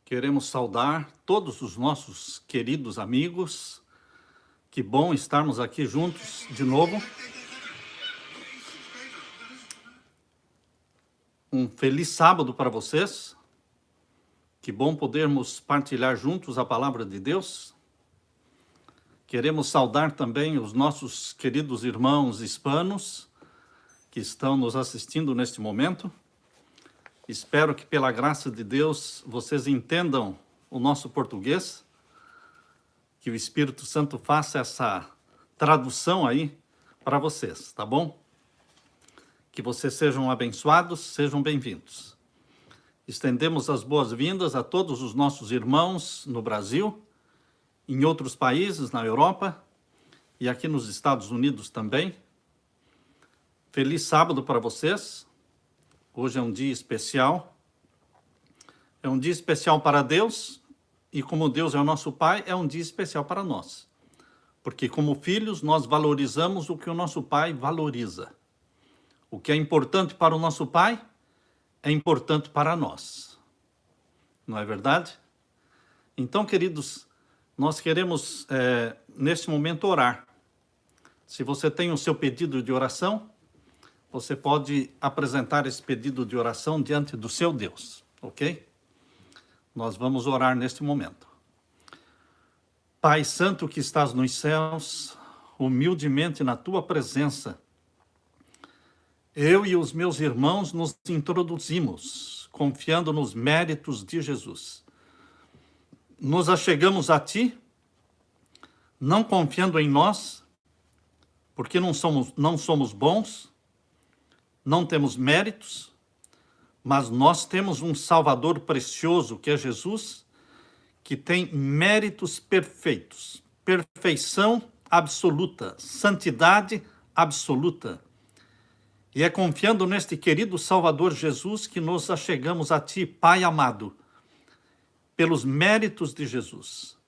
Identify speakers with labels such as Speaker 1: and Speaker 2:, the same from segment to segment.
Speaker 1: Queremos saudar todos os nossos queridos amigos. Que bom estarmos aqui juntos de novo. Um feliz sábado para vocês. Que bom podermos partilhar juntos a palavra de Deus. Queremos saudar também os nossos queridos irmãos hispanos que estão nos assistindo neste momento. Espero que, pela graça de Deus, vocês entendam o nosso português, que o Espírito Santo faça essa tradução aí para vocês, tá bom? Que vocês sejam abençoados, sejam bem-vindos. Estendemos as boas-vindas a todos os nossos irmãos no Brasil, em outros países, na Europa e aqui nos Estados Unidos também. Feliz sábado para vocês. Hoje é um dia especial. É um dia especial para Deus e, como Deus é o nosso Pai, é um dia especial para nós. Porque, como filhos, nós valorizamos o que o nosso Pai valoriza. O que é importante para o nosso Pai é importante para nós. Não é verdade? Então, queridos, nós queremos, neste momento, orar. Se você tem o seu pedido de oração, você pode apresentar esse pedido de oração diante do seu Deus, ok? Nós vamos orar neste momento. Pai Santo que estás nos céus, humildemente na tua presença, eu e os meus irmãos nos introduzimos, confiando nos méritos de Jesus. Nos achegamos a ti, não confiando em nós, porque não somos bons, não temos méritos, mas nós temos um Salvador precioso, que é Jesus, que tem méritos perfeitos, perfeição absoluta, santidade absoluta. E é confiando neste querido Salvador Jesus que nos achegamos a ti, Pai amado, pelos méritos de Jesus.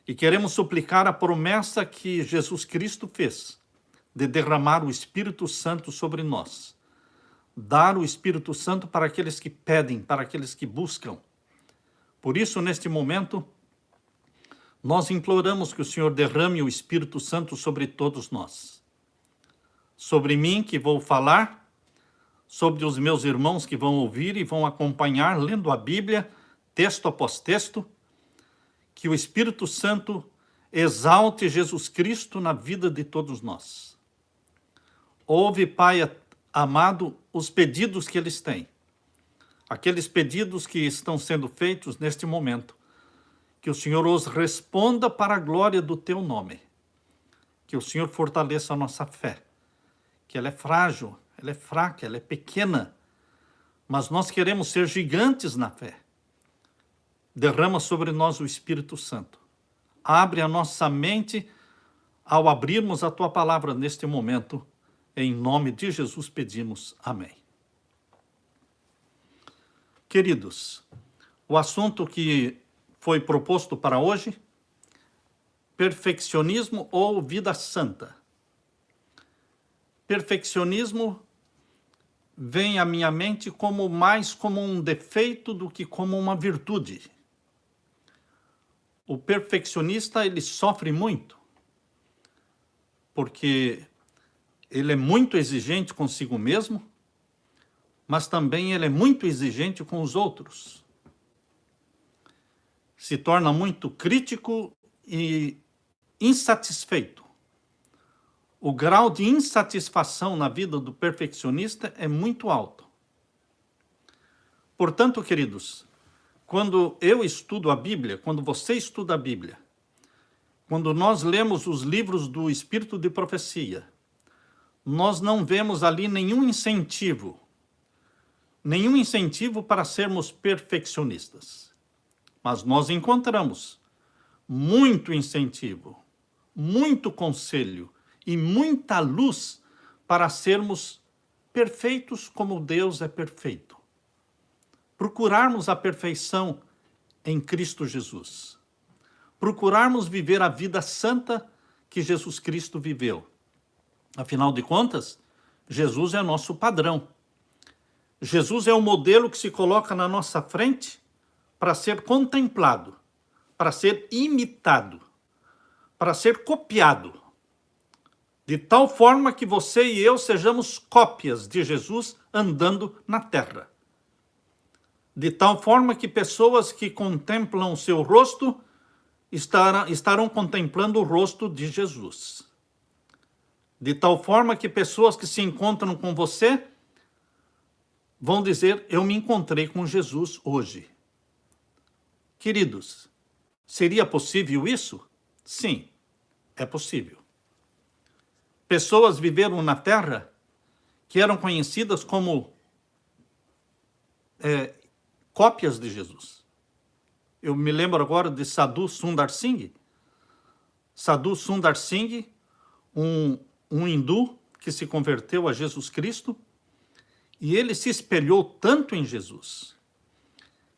Speaker 1: E queremos suplicar a promessa que Jesus Cristo fez, de derramar o Espírito Santo sobre nós. Dar o Espírito Santo para aqueles que pedem, para aqueles que buscam. Por isso, neste momento, nós imploramos que o Senhor derrame o Espírito Santo sobre todos nós. Sobre mim, que vou falar, sobre os meus irmãos que vão ouvir e vão acompanhar, lendo a Bíblia, texto após texto, que o Espírito Santo exalte Jesus Cristo na vida de todos nós. Ouve, Pai amado, os pedidos que eles têm, aqueles pedidos que estão sendo feitos neste momento, que o Senhor os responda para a glória do teu nome, que o Senhor fortaleça a nossa fé, que ela é frágil, ela é fraca, ela é pequena, mas nós queremos ser gigantes na fé. Derrama sobre nós o Espírito Santo, abre a nossa mente ao abrirmos a tua palavra neste momento. Em nome de Jesus pedimos. Amém. Queridos, o assunto que foi proposto para hoje, perfeccionismo ou vida santa. Perfeccionismo vem à minha mente mais como um defeito do que como uma virtude. O perfeccionista, ele sofre muito, porque ele é muito exigente consigo mesmo, mas também ele é muito exigente com os outros. Se torna muito crítico e insatisfeito. O grau de insatisfação na vida do perfeccionista é muito alto. Portanto, queridos, quando eu estudo a Bíblia, quando você estuda a Bíblia, quando nós lemos os livros do Espírito de Profecia, nós não vemos ali nenhum incentivo para sermos perfeccionistas. Mas nós encontramos muito incentivo, muito conselho e muita luz para sermos perfeitos como Deus é perfeito. Procurarmos a perfeição em Cristo Jesus. Procurarmos viver a vida santa que Jesus Cristo viveu. Afinal de contas, Jesus é nosso padrão. Jesus é o modelo que se coloca na nossa frente para ser contemplado, para ser imitado, para ser copiado, de tal forma que você e eu sejamos cópias de Jesus andando na terra. De tal forma que pessoas que contemplam o seu rosto estarão contemplando o rosto de Jesus. De tal forma que pessoas que se encontram com você vão dizer: eu me encontrei com Jesus hoje. Queridos, seria possível isso? Sim, é possível. Pessoas viveram na Terra que eram conhecidas como cópias de Jesus. Eu me lembro agora de Sadhu Sundar Singh. Sadhu Sundar Singh, um hindu que se converteu a Jesus Cristo, e ele se espelhou tanto em Jesus,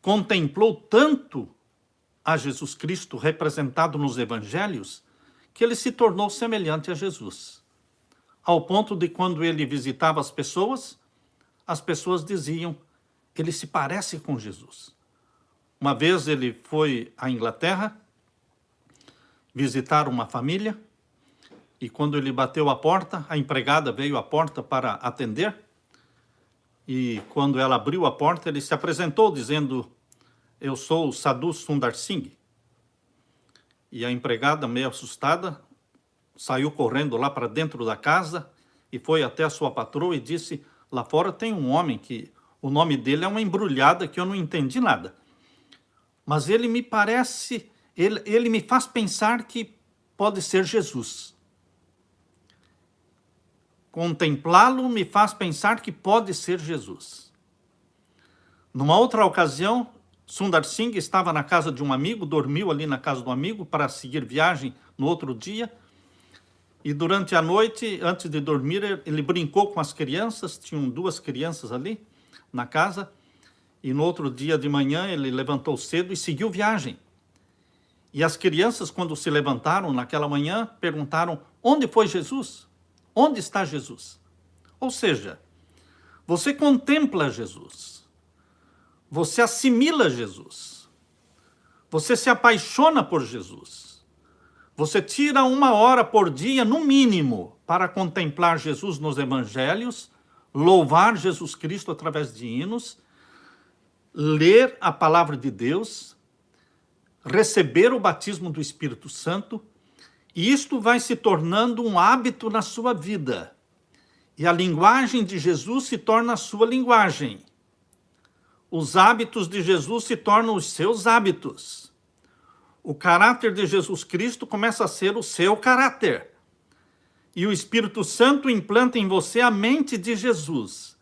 Speaker 1: contemplou tanto a Jesus Cristo representado nos evangelhos, que ele se tornou semelhante a Jesus. Ao ponto de quando ele visitava as pessoas diziam: ele se parece com Jesus. Uma vez ele foi à Inglaterra visitar uma família, e quando ele bateu a porta, a empregada veio à porta para atender, e quando ela abriu a porta, ele se apresentou dizendo: eu sou o Sadhu Sundar Singh. E a empregada, meio assustada, saiu correndo lá para dentro da casa e foi até a sua patroa e disse: lá fora tem um homem que o nome dele é uma embrulhada que eu não entendi nada. Mas ele me parece, ele me faz pensar que pode ser Jesus. Contemplá-lo me faz pensar que pode ser Jesus. Numa outra ocasião, Sundar Singh estava na casa de um amigo, dormiu ali na casa do amigo para seguir viagem no outro dia. E durante a noite, antes de dormir, ele brincou com as crianças, tinham 2 crianças ali na casa. E no outro dia de manhã ele levantou cedo e seguiu viagem. E as crianças, quando se levantaram naquela manhã, perguntaram: onde foi Jesus? Onde está Jesus? Ou seja, você contempla Jesus, você assimila Jesus, você se apaixona por Jesus, você tira 1 hora por dia, no mínimo, para contemplar Jesus nos evangelhos, louvar Jesus Cristo através de hinos, ler a palavra de Deus, receber o batismo do Espírito Santo, e isto vai se tornando um hábito na sua vida. E a linguagem de Jesus se torna a sua linguagem. Os hábitos de Jesus se tornam os seus hábitos. O caráter de Jesus Cristo começa a ser o seu caráter. E o Espírito Santo implanta em você a mente de Jesus.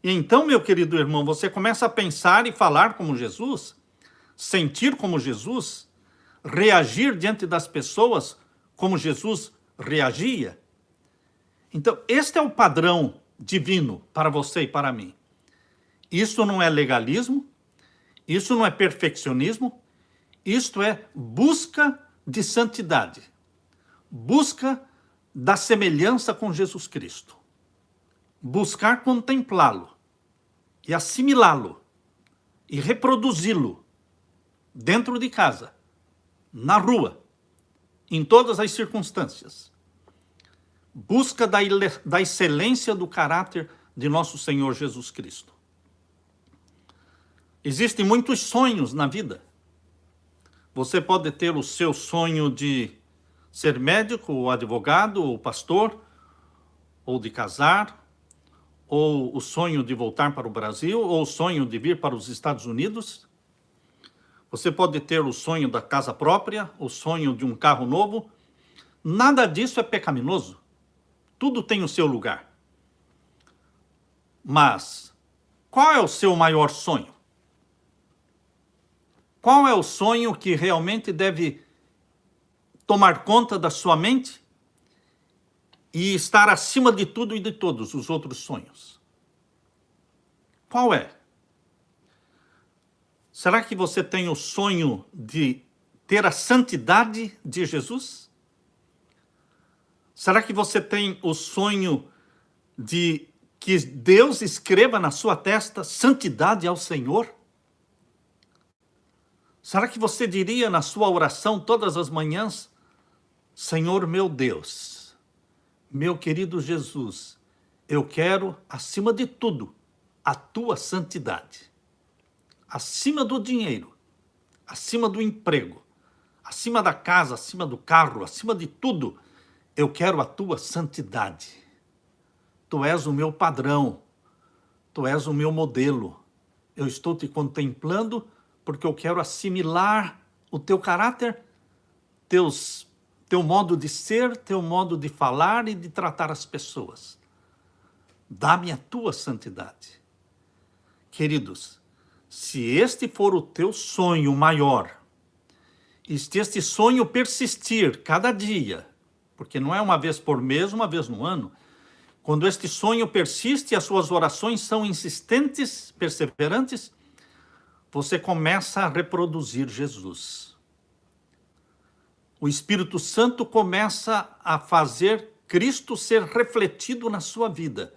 Speaker 1: E então, meu querido irmão, você começa a pensar e falar como Jesus, sentir como Jesus, reagir diante das pessoas como Jesus reagia. Então, este é o padrão divino para você e para mim. Isso não é legalismo, isso não é perfeccionismo, isto é busca de santidade, busca da semelhança com Jesus Cristo, buscar contemplá-lo e assimilá-lo e reproduzi-lo dentro de casa, na rua, em todas as circunstâncias. Busca da excelência do caráter de nosso Senhor Jesus Cristo. Existem muitos sonhos na vida. Você pode ter o seu sonho de ser médico, ou advogado, ou pastor, ou de casar, ou o sonho de voltar para o Brasil, ou o sonho de vir para os Estados Unidos. Você pode ter o sonho da casa própria, o sonho de um carro novo. Nada disso é pecaminoso. Tudo tem o seu lugar. Mas qual é o seu maior sonho? Qual é o sonho que realmente deve tomar conta da sua mente e estar acima de tudo e de todos os outros sonhos? Qual é? Será que você tem o sonho de ter a santidade de Jesus? Será que você tem o sonho de que Deus escreva na sua testa santidade ao Senhor? Será que você diria na sua oração todas as manhãs: Senhor meu Deus, meu querido Jesus, eu quero, acima de tudo, a tua santidade. Acima do dinheiro, acima do emprego, acima da casa, acima do carro, acima de tudo, eu quero a tua santidade. Tu és o meu padrão, tu és o meu modelo. Eu estou te contemplando porque eu quero assimilar o teu caráter, teu modo de ser, teu modo de falar e de tratar as pessoas. Dá-me a tua santidade. Queridos, se este for o teu sonho maior, e se este sonho persistir cada dia, porque não é uma vez por mês, uma vez no ano, quando este sonho persiste e as suas orações são insistentes, perseverantes, você começa a reproduzir Jesus. O Espírito Santo começa a fazer Cristo ser refletido na sua vida,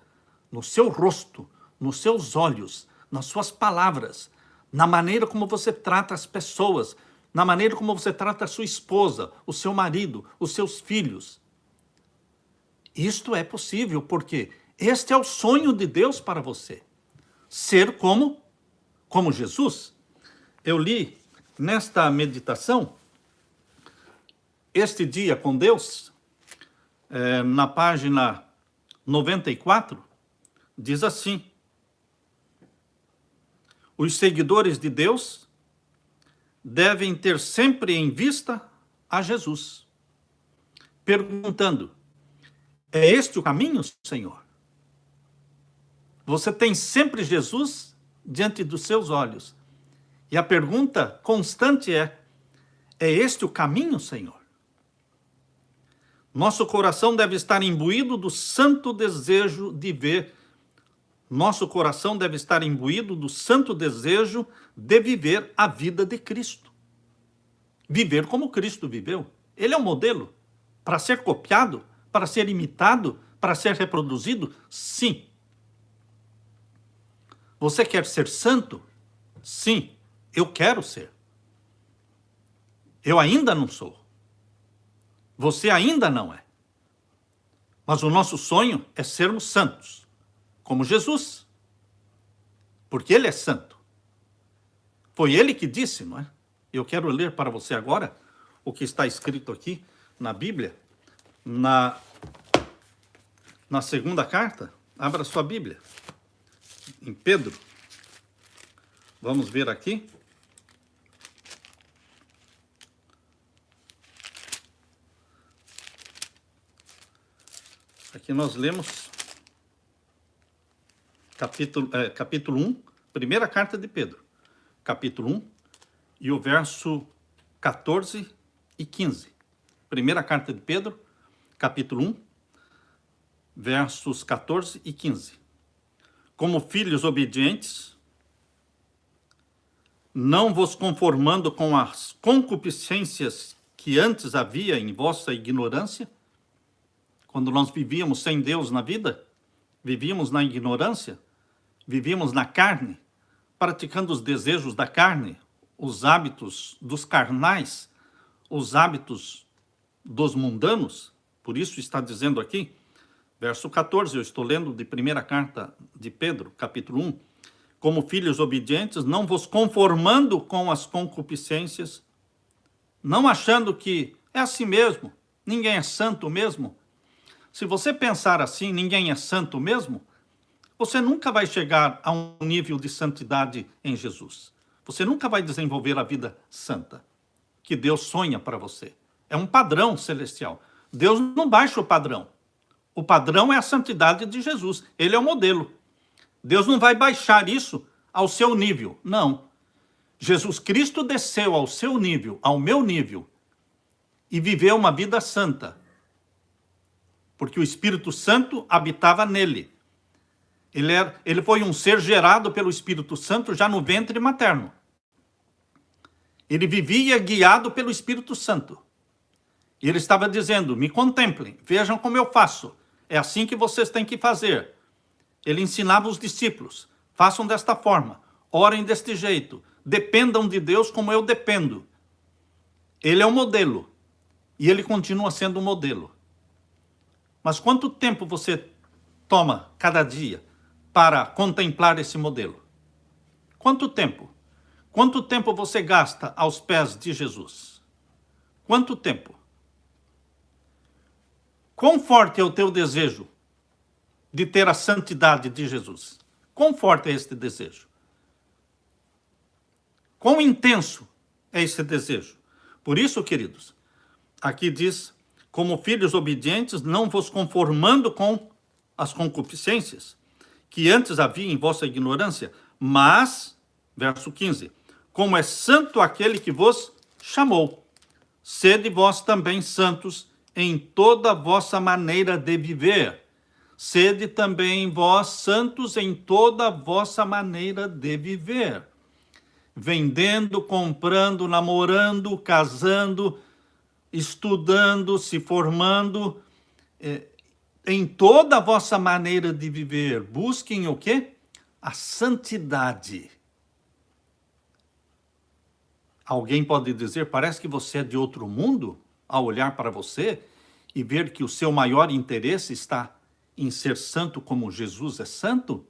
Speaker 1: no seu rosto, nos seus olhos, nas suas palavras, na maneira como você trata as pessoas, na maneira como você trata a sua esposa, o seu marido, os seus filhos. Isto é possível porque este é o sonho de Deus para você. Ser como Jesus. Eu li nesta meditação, Este Dia com Deus, na página 94, diz assim: os seguidores de Deus devem ter sempre em vista a Jesus, perguntando: é este o caminho, Senhor? Você tem sempre Jesus diante dos seus olhos. E a pergunta constante é este o caminho, Senhor? Nosso coração deve estar imbuído do santo desejo de ver. Nosso coração deve estar imbuído do santo desejo de viver a vida de Cristo. Viver como Cristo viveu. Ele é um modelo para ser copiado, para ser imitado, para ser reproduzido? Sim. Você quer ser santo? Sim, eu quero ser. Eu ainda não sou. Você ainda não é. Mas o nosso sonho é sermos santos, como Jesus. Porque ele é santo. Foi ele que disse, não é? Eu quero ler para você agora o que está escrito aqui na Bíblia, na segunda carta. Abra sua Bíblia, em Pedro. Vamos ver aqui. Aqui nós lemos capítulo 1, primeira carta de Pedro, capítulo 1, e o verso 14 e 15. Primeira carta de Pedro, capítulo 1, versos 14 e 15. Como filhos obedientes, não vos conformando com as concupiscências que antes havia em vossa ignorância, quando nós vivíamos sem Deus na vida, vivíamos na ignorância, vivíamos na carne, praticando os desejos da carne, os hábitos dos carnais, os hábitos dos mundanos. Por isso está dizendo aqui, verso 14, eu estou lendo de primeira carta de Pedro, capítulo 1, como filhos obedientes, não vos conformando com as concupiscências, não achando que é assim mesmo, ninguém é santo mesmo. Se você pensar assim, ninguém é santo mesmo, você nunca vai chegar a um nível de santidade em Jesus. Você nunca vai desenvolver a vida santa que Deus sonha para você. É um padrão celestial. Deus não baixa o padrão. O padrão é a santidade de Jesus. Ele é o modelo. Deus não vai baixar isso ao seu nível. Não. Jesus Cristo desceu ao seu nível, ao meu nível, e viveu uma vida santa. Porque o Espírito Santo habitava nele. Ele foi um ser gerado pelo Espírito Santo já no ventre materno. Ele vivia guiado pelo Espírito Santo. E ele estava dizendo, me contemplem, vejam como eu faço. É assim que vocês têm que fazer. Ele ensinava os discípulos, façam desta forma, orem deste jeito, dependam de Deus como eu dependo. Ele é o modelo. E ele continua sendo o modelo. Mas quanto tempo você toma cada dia para contemplar esse modelo? Quanto tempo? Quanto tempo você gasta aos pés de Jesus? Quanto tempo? Quão forte é o teu desejo de ter a santidade de Jesus? Quão forte é este desejo? Quão intenso é esse desejo? Por isso, queridos, aqui diz, como filhos obedientes, não vos conformando com as concupiscências que antes havia em vossa ignorância, mas, verso 15, como é santo aquele que vos chamou, sede vós também santos em toda a vossa maneira de viver. Sede também vós santos em toda a vossa maneira de viver. Vendendo, comprando, namorando, casando, estudando, se formando, em toda a vossa maneira de viver, busquem o quê? A santidade. Alguém pode dizer, parece que você é de outro mundo, ao olhar para você e ver que o seu maior interesse está em ser santo como Jesus é santo?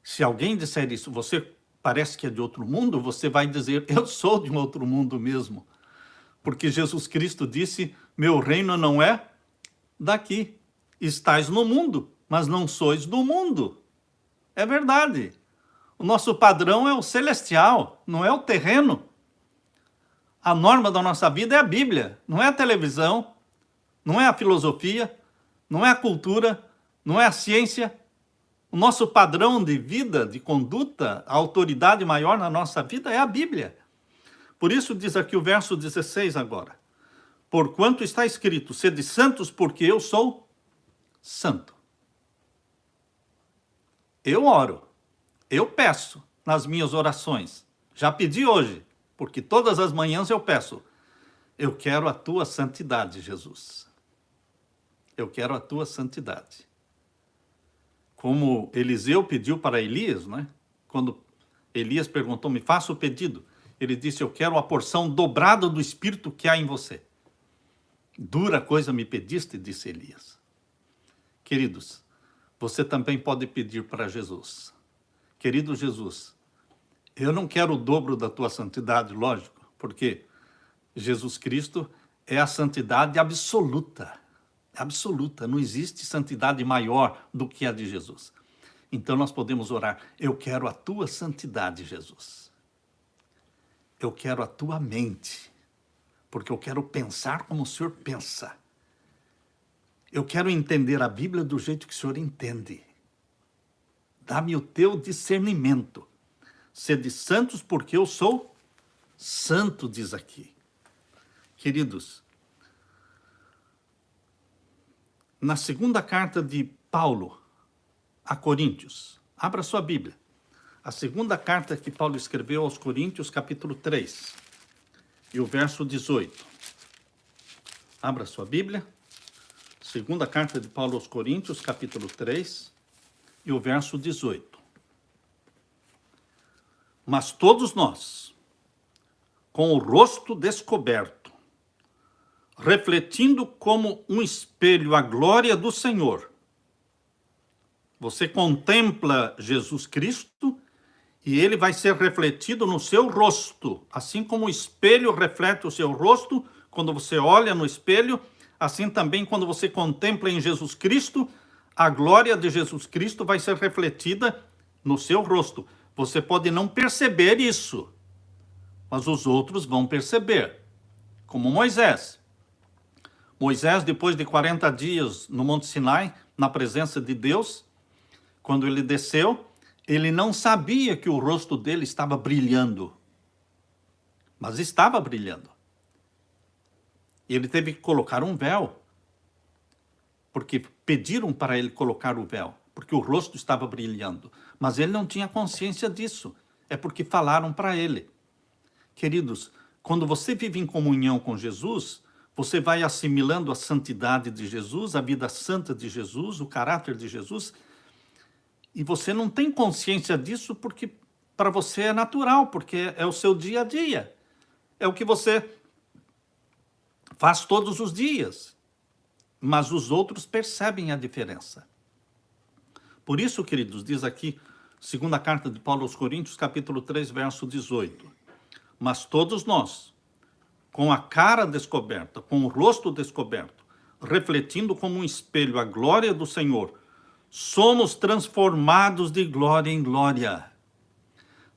Speaker 1: Se alguém disser isso, você parece que é de outro mundo, você vai dizer, eu sou de um outro mundo mesmo. Porque Jesus Cristo disse, meu reino não é daqui. Estais no mundo, mas não sois do mundo. É verdade. O nosso padrão é o celestial, não é o terreno. A norma da nossa vida é a Bíblia, não é a televisão, não é a filosofia, não é a cultura, não é a ciência. O nosso padrão de vida, de conduta, a autoridade maior na nossa vida é a Bíblia. Por isso diz aqui o verso 16 agora. Porquanto está escrito, sede santos porque eu sou santo. Eu oro, eu peço nas minhas orações. Já pedi hoje, porque todas as manhãs eu peço. Eu quero a tua santidade, Jesus. Eu quero a tua santidade. Como Eliseu pediu para Elias, né? Quando Elias perguntou, me faça o pedido. Ele disse, eu quero a porção dobrada do Espírito que há em você. Dura coisa me pediste, disse Elias. Queridos, você também pode pedir para Jesus. Querido Jesus, eu não quero o dobro da tua santidade, lógico, porque Jesus Cristo é a santidade absoluta. Absoluta, não existe santidade maior do que a de Jesus. Então nós podemos orar, eu quero a tua santidade, Jesus. Eu quero a tua mente, porque eu quero pensar como o Senhor pensa. Eu quero entender a Bíblia do jeito que o Senhor entende. Dá-me o teu discernimento. Sede santos porque eu sou santo, diz aqui. Queridos, na segunda carta de Paulo a Coríntios, abra sua Bíblia. A segunda carta que Paulo escreveu aos Coríntios, capítulo 3, e o verso 18. Abra sua Bíblia. Segunda carta de Paulo aos Coríntios, capítulo 3, e o verso 18. Mas todos nós, com o rosto descoberto, refletindo como um espelho a glória do Senhor, você contempla Jesus Cristo e ele vai ser refletido no seu rosto, assim como o espelho reflete o seu rosto, quando você olha no espelho, assim também quando você contempla em Jesus Cristo, a glória de Jesus Cristo vai ser refletida no seu rosto. Você pode não perceber isso, mas os outros vão perceber, como Moisés. Moisés, depois de 40 dias no Monte Sinai, na presença de Deus, quando ele desceu, ele não sabia que o rosto dele estava brilhando, mas estava brilhando. Ele teve que colocar um véu, porque pediram para ele colocar o véu, porque o rosto estava brilhando, mas ele não tinha consciência disso, é porque falaram para ele. Queridos, quando você vive em comunhão com Jesus, você vai assimilando a santidade de Jesus, a vida santa de Jesus, o caráter de Jesus, e você não tem consciência disso porque para você é natural, porque é o seu dia a dia. É o que você faz todos os dias. Mas os outros percebem a diferença. Por isso, queridos, diz aqui, segunda carta de Paulo aos Coríntios, capítulo 3, verso 18. Mas todos nós, com a cara descoberta, com o rosto descoberto, refletindo como um espelho a glória do Senhor, somos transformados de glória em glória.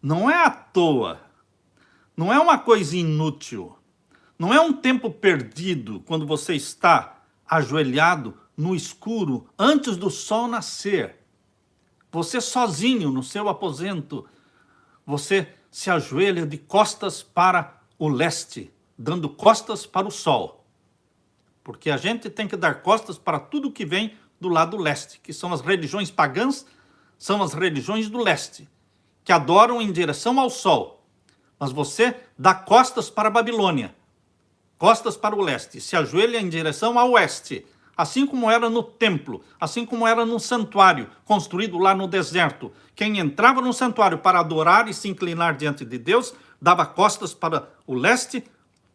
Speaker 1: Não é à toa, não é uma coisa inútil, não é um tempo perdido quando você está ajoelhado no escuro antes do sol nascer. Você sozinho no seu aposento, você se ajoelha de costas para o leste, dando costas para o sol. Porque a gente tem que dar costas para tudo que vem do lado leste, que são as religiões pagãs, são as religiões do leste, que adoram em direção ao sol. Mas você dá costas para a Babilônia, costas para o leste, se ajoelha em direção ao oeste, assim como era no templo, assim como era no santuário, construído lá no deserto. Quem entrava no santuário para adorar e se inclinar diante de Deus, dava costas para o leste,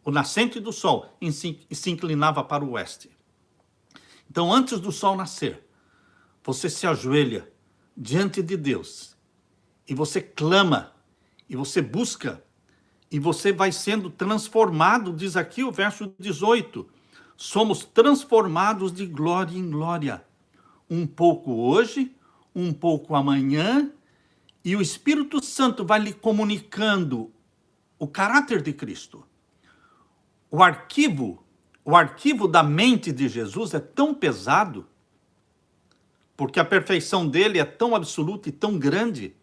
Speaker 1: o nascente do sol, e se inclinava para o oeste. Então, antes do sol nascer, você se ajoelha diante de Deus, e você clama, e você busca, e você vai sendo transformado, diz aqui o verso 18, somos transformados de glória em glória, um pouco hoje, um pouco amanhã, e o Espírito Santo vai lhe comunicando o caráter de Cristo. O arquivo da mente de Jesus é tão pesado, porque a perfeição dele é tão absoluta e tão grande,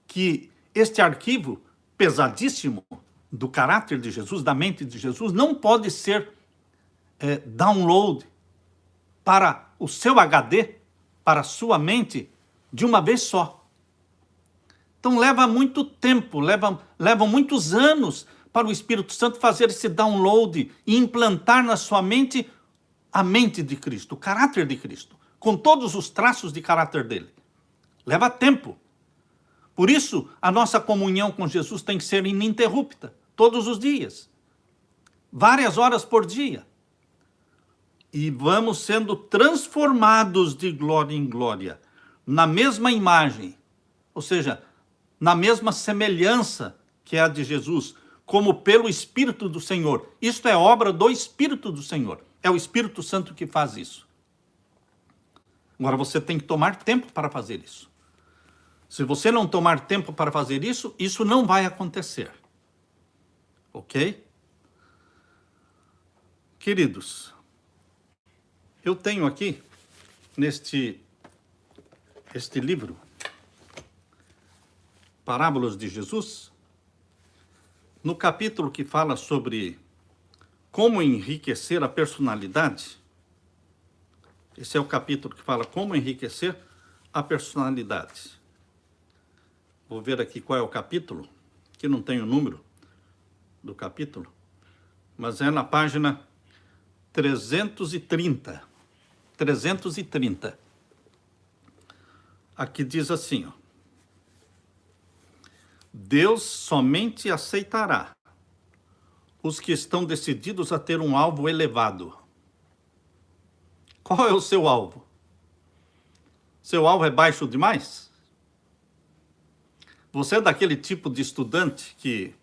Speaker 1: que este arquivo pesadíssimo do caráter de Jesus, da mente de Jesus, não pode ser download para o seu HD, para a sua mente, de uma vez só. Então leva muito tempo, levam muitos anos para o Espírito Santo fazer esse download e implantar na sua mente a mente de Cristo, o caráter de Cristo, com todos os traços de caráter dele. Leva tempo. Por isso, a nossa comunhão com Jesus tem que ser ininterrupta, todos os dias, várias horas por dia. E vamos sendo transformados de glória em glória, na mesma imagem, ou seja, na mesma semelhança que é a de Jesus, como pelo Espírito do Senhor. Isto é obra do Espírito do Senhor. É o Espírito Santo que faz isso. Agora você tem que tomar tempo para fazer isso. Se você não tomar tempo para fazer isso, isso não vai acontecer. Ok? Queridos, eu tenho aqui, este livro, Parábolas de Jesus, no capítulo que fala sobre como enriquecer a personalidade. Esse é o capítulo que fala como enriquecer a personalidade. Vou ver aqui qual é o capítulo, que não tem o número do capítulo, mas é na página 330. 330. Aqui diz assim, ó: Deus somente aceitará os que estão decididos a ter um alvo elevado. Qual é o seu alvo? Seu alvo é baixo demais? Você é daquele tipo de estudante que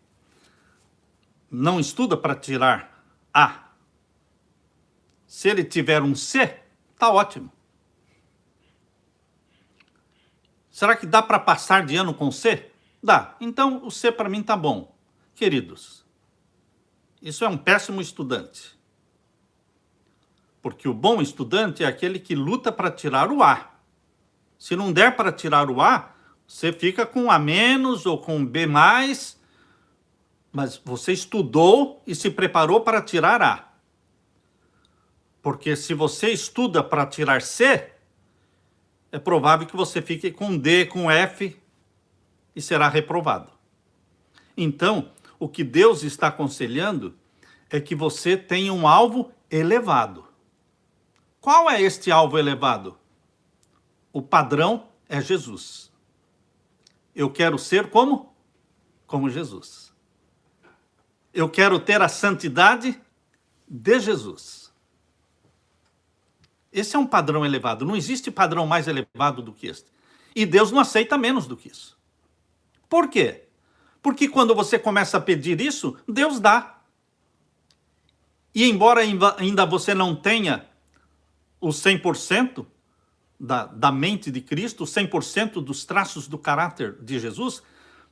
Speaker 1: não estuda para tirar A. Se ele tiver um C, tá ótimo. Será que dá para passar de ano com C? Dá. Então o C para mim tá bom. Queridos, isso é um péssimo estudante. Porque o bom estudante é aquele que luta para tirar o A. Se não der para tirar o A, você fica com A- ou com B+, mas você estudou e se preparou para tirar A. Porque se você estuda para tirar C, é provável que você fique com D, com F, e será reprovado. Então, o que Deus está aconselhando é que você tenha um alvo elevado. Qual é este alvo elevado? O padrão é Jesus. Eu quero ser como? Como Jesus. Eu quero ter a santidade de Jesus. Esse é um padrão elevado. Não existe padrão mais elevado do que este. E Deus não aceita menos do que isso. Por quê? Porque quando você começa a pedir isso, Deus dá. E embora ainda você não tenha o 100% da mente de Cristo, 100% dos traços do caráter de Jesus,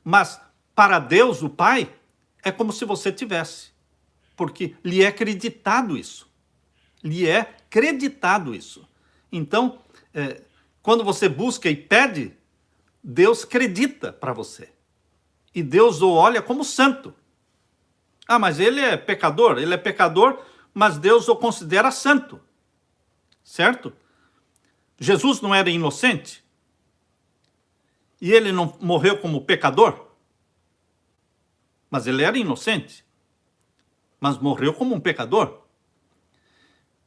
Speaker 1: mas para Deus, o Pai, é como se você tivesse. Porque lhe é creditado isso. Lhe é creditado isso. Então, quando você busca e pede, Deus acredita para você. E Deus o olha como santo. Ah, mas ele é pecador, mas Deus o considera santo. Certo? Jesus não era inocente? E ele não morreu como pecador? Mas ele era inocente. Mas morreu como um pecador.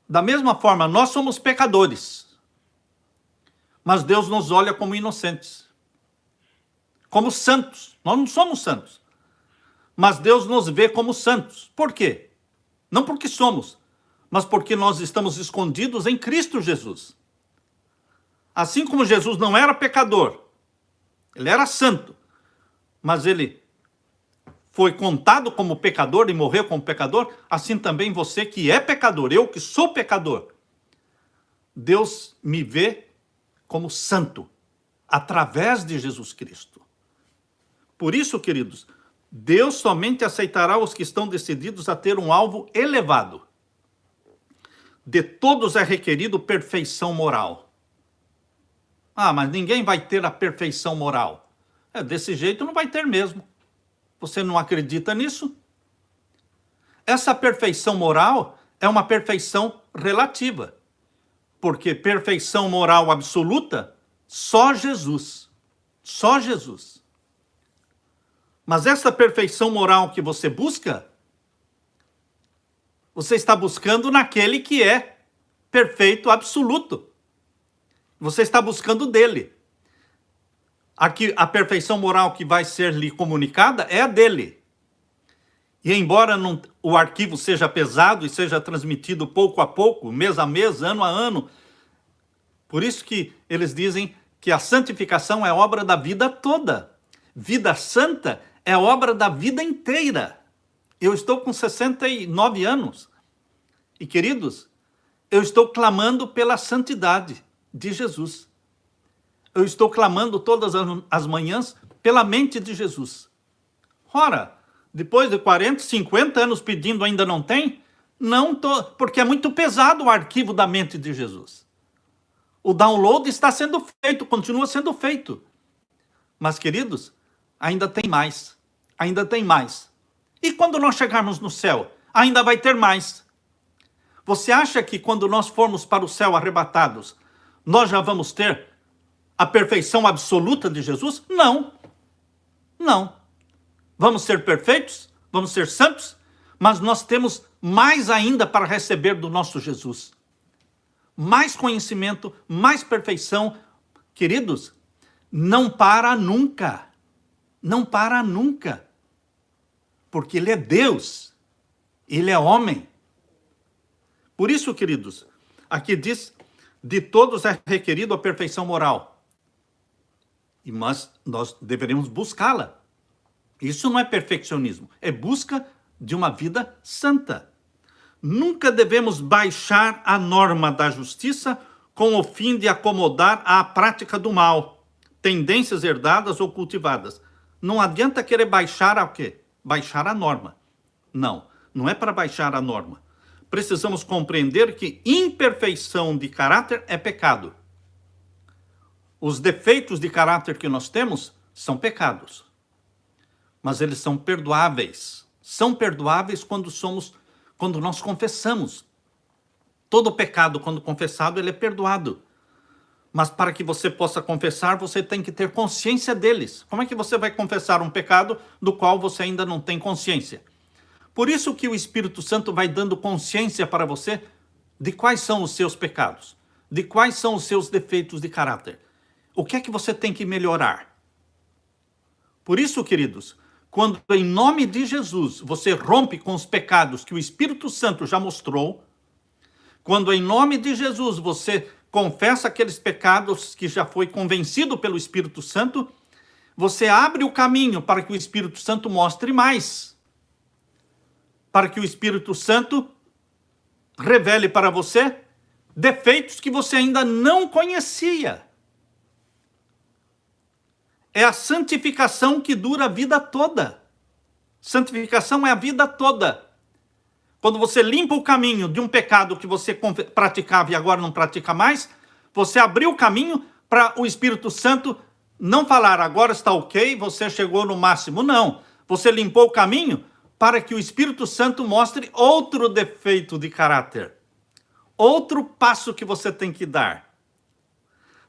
Speaker 1: Da mesma forma, nós somos pecadores. Mas Deus nos olha como inocentes. Como santos. Nós não somos santos. Mas Deus nos vê como santos. Por quê? Não porque somos, mas porque nós estamos escondidos em Cristo Jesus. Assim como Jesus não era pecador, ele era santo, mas ele foi contado como pecador e morreu como pecador, assim também você que é pecador, eu que sou pecador, Deus me vê como santo, através de Jesus Cristo. Por isso, queridos, Deus somente aceitará os que estão decididos a ter um alvo elevado. De todos é requerido perfeição moral. Ah, mas ninguém vai ter a perfeição moral. Desse jeito não vai ter mesmo. Você não acredita nisso? Essa perfeição moral é uma perfeição relativa. Porque perfeição moral absoluta, só Jesus. Só Jesus. Mas essa perfeição moral que você busca, você está buscando naquele que é perfeito absoluto. Você está buscando dele. Aqui, a perfeição moral que vai ser lhe comunicada é a dele. E embora o arquivo seja pesado e seja transmitido pouco a pouco, mês a mês, ano a ano, por isso que eles dizem que a santificação é obra da vida toda. Vida santa é obra da vida inteira. Eu estou com 69 anos. E, queridos, eu estou clamando pela santidade de Jesus. Eu estou clamando todas as manhãs pela mente de Jesus. Ora, depois de 40, 50 anos pedindo, ainda não tem? Não, porque é muito pesado o arquivo da mente de Jesus. O download está sendo feito, continua sendo feito. Mas, queridos, ainda tem mais. Ainda tem mais. E quando nós chegarmos no céu, ainda vai ter mais. Você acha que quando nós formos para o céu arrebatados, nós já vamos ter a perfeição absoluta de Jesus? Não. Não. Vamos ser perfeitos? Vamos ser santos? Mas nós temos mais ainda para receber do nosso Jesus. Mais conhecimento, mais perfeição. Queridos, não para nunca. Não para nunca. Porque ele é Deus. Ele é homem. Por isso, queridos, aqui diz, de todos é requerido a perfeição moral. Mas nós deveremos buscá-la. Isso não é perfeccionismo, é busca de uma vida santa. Nunca devemos baixar a norma da justiça com o fim de acomodar à prática do mal, tendências herdadas ou cultivadas. Não adianta querer baixar a quê? Baixar a norma. Não, não é para baixar a norma. Precisamos compreender que imperfeição de caráter é pecado. Os defeitos de caráter que nós temos são pecados. Mas eles são perdoáveis. São perdoáveis quando nós confessamos. Todo pecado, quando confessado, ele é perdoado. Mas para que você possa confessar, você tem que ter consciência deles. Como é que você vai confessar um pecado do qual você ainda não tem consciência? Por isso que o Espírito Santo vai dando consciência para você de quais são os seus pecados, de quais são os seus defeitos de caráter. O que é que você tem que melhorar? Por isso, queridos, quando em nome de Jesus você rompe com os pecados que o Espírito Santo já mostrou, quando em nome de Jesus você confessa aqueles pecados que já foi convencido pelo Espírito Santo, você abre o caminho para que o Espírito Santo mostre mais. Para que o Espírito Santo revele para você defeitos que você ainda não conhecia. É a santificação que dura a vida toda. Santificação é a vida toda. Quando você limpa o caminho de um pecado que você praticava e agora não pratica mais, você abriu o caminho para o Espírito Santo não falar, agora está ok, você chegou no máximo. Não, você limpou o caminho para que o Espírito Santo mostre outro defeito de caráter. Outro passo que você tem que dar.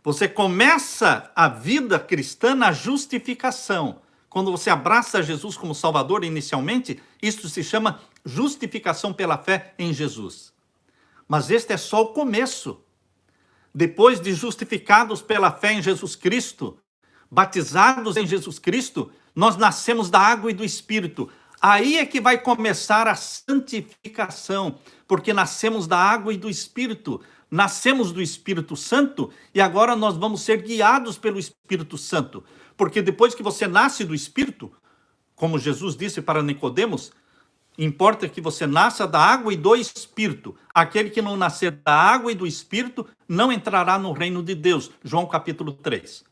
Speaker 1: Você começa a vida cristã na justificação. Quando você abraça Jesus como Salvador inicialmente, isso se chama justificação pela fé em Jesus. Mas este é só o começo. Depois de justificados pela fé em Jesus Cristo, batizados em Jesus Cristo, nós nascemos da água e do Espírito. Aí é que vai começar a santificação, porque nascemos da água e do Espírito, nascemos do Espírito Santo e agora nós vamos ser guiados pelo Espírito Santo, porque depois que você nasce do Espírito, como Jesus disse para Nicodemos, importa que você nasça da água e do Espírito. Aquele que não nascer da água e do Espírito não entrará no reino de Deus. João capítulo 3.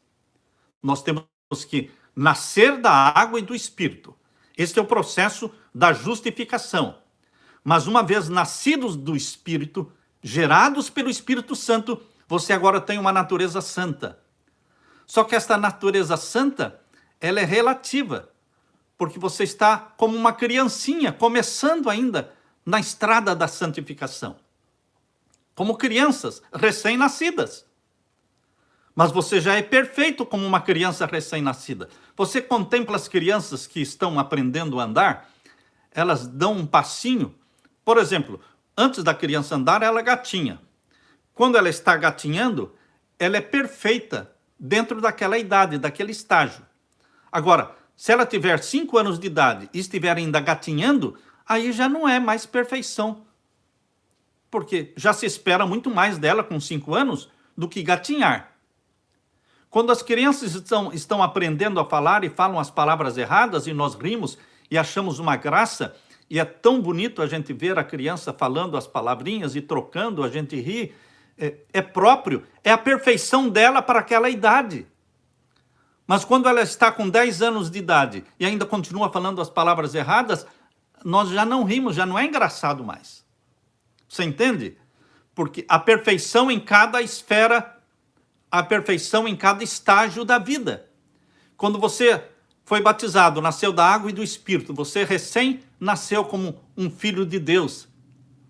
Speaker 1: Nós temos que nascer da água e do Espírito. Este é o processo da justificação. Mas uma vez nascidos do Espírito, gerados pelo Espírito Santo, você agora tem uma natureza santa. Só que esta natureza santa, ela é relativa, porque você está como uma criancinha, começando ainda na estrada da santificação. Como crianças recém-nascidas. Mas você já é perfeito como uma criança recém-nascida. Você contempla as crianças que estão aprendendo a andar, elas dão um passinho. Por exemplo, antes da criança andar, ela gatinha. Quando ela está gatinhando, ela é perfeita dentro daquela idade, daquele estágio. Agora, se ela tiver 5 anos de idade e estiver ainda gatinhando, aí já não é mais perfeição. Porque já se espera muito mais dela com 5 anos do que gatinhar. Quando as crianças estão aprendendo a falar e falam as palavras erradas e nós rimos e achamos uma graça, e é tão bonito a gente ver a criança falando as palavrinhas e trocando, a gente ri, é próprio, é a perfeição dela para aquela idade. Mas quando ela está com 10 anos de idade e ainda continua falando as palavras erradas, nós já não rimos, já não é engraçado mais. Você entende? Porque a perfeição em cada esfera, a perfeição em cada estágio da vida. Quando você foi batizado, nasceu da água e do Espírito, você recém nasceu como um filho de Deus.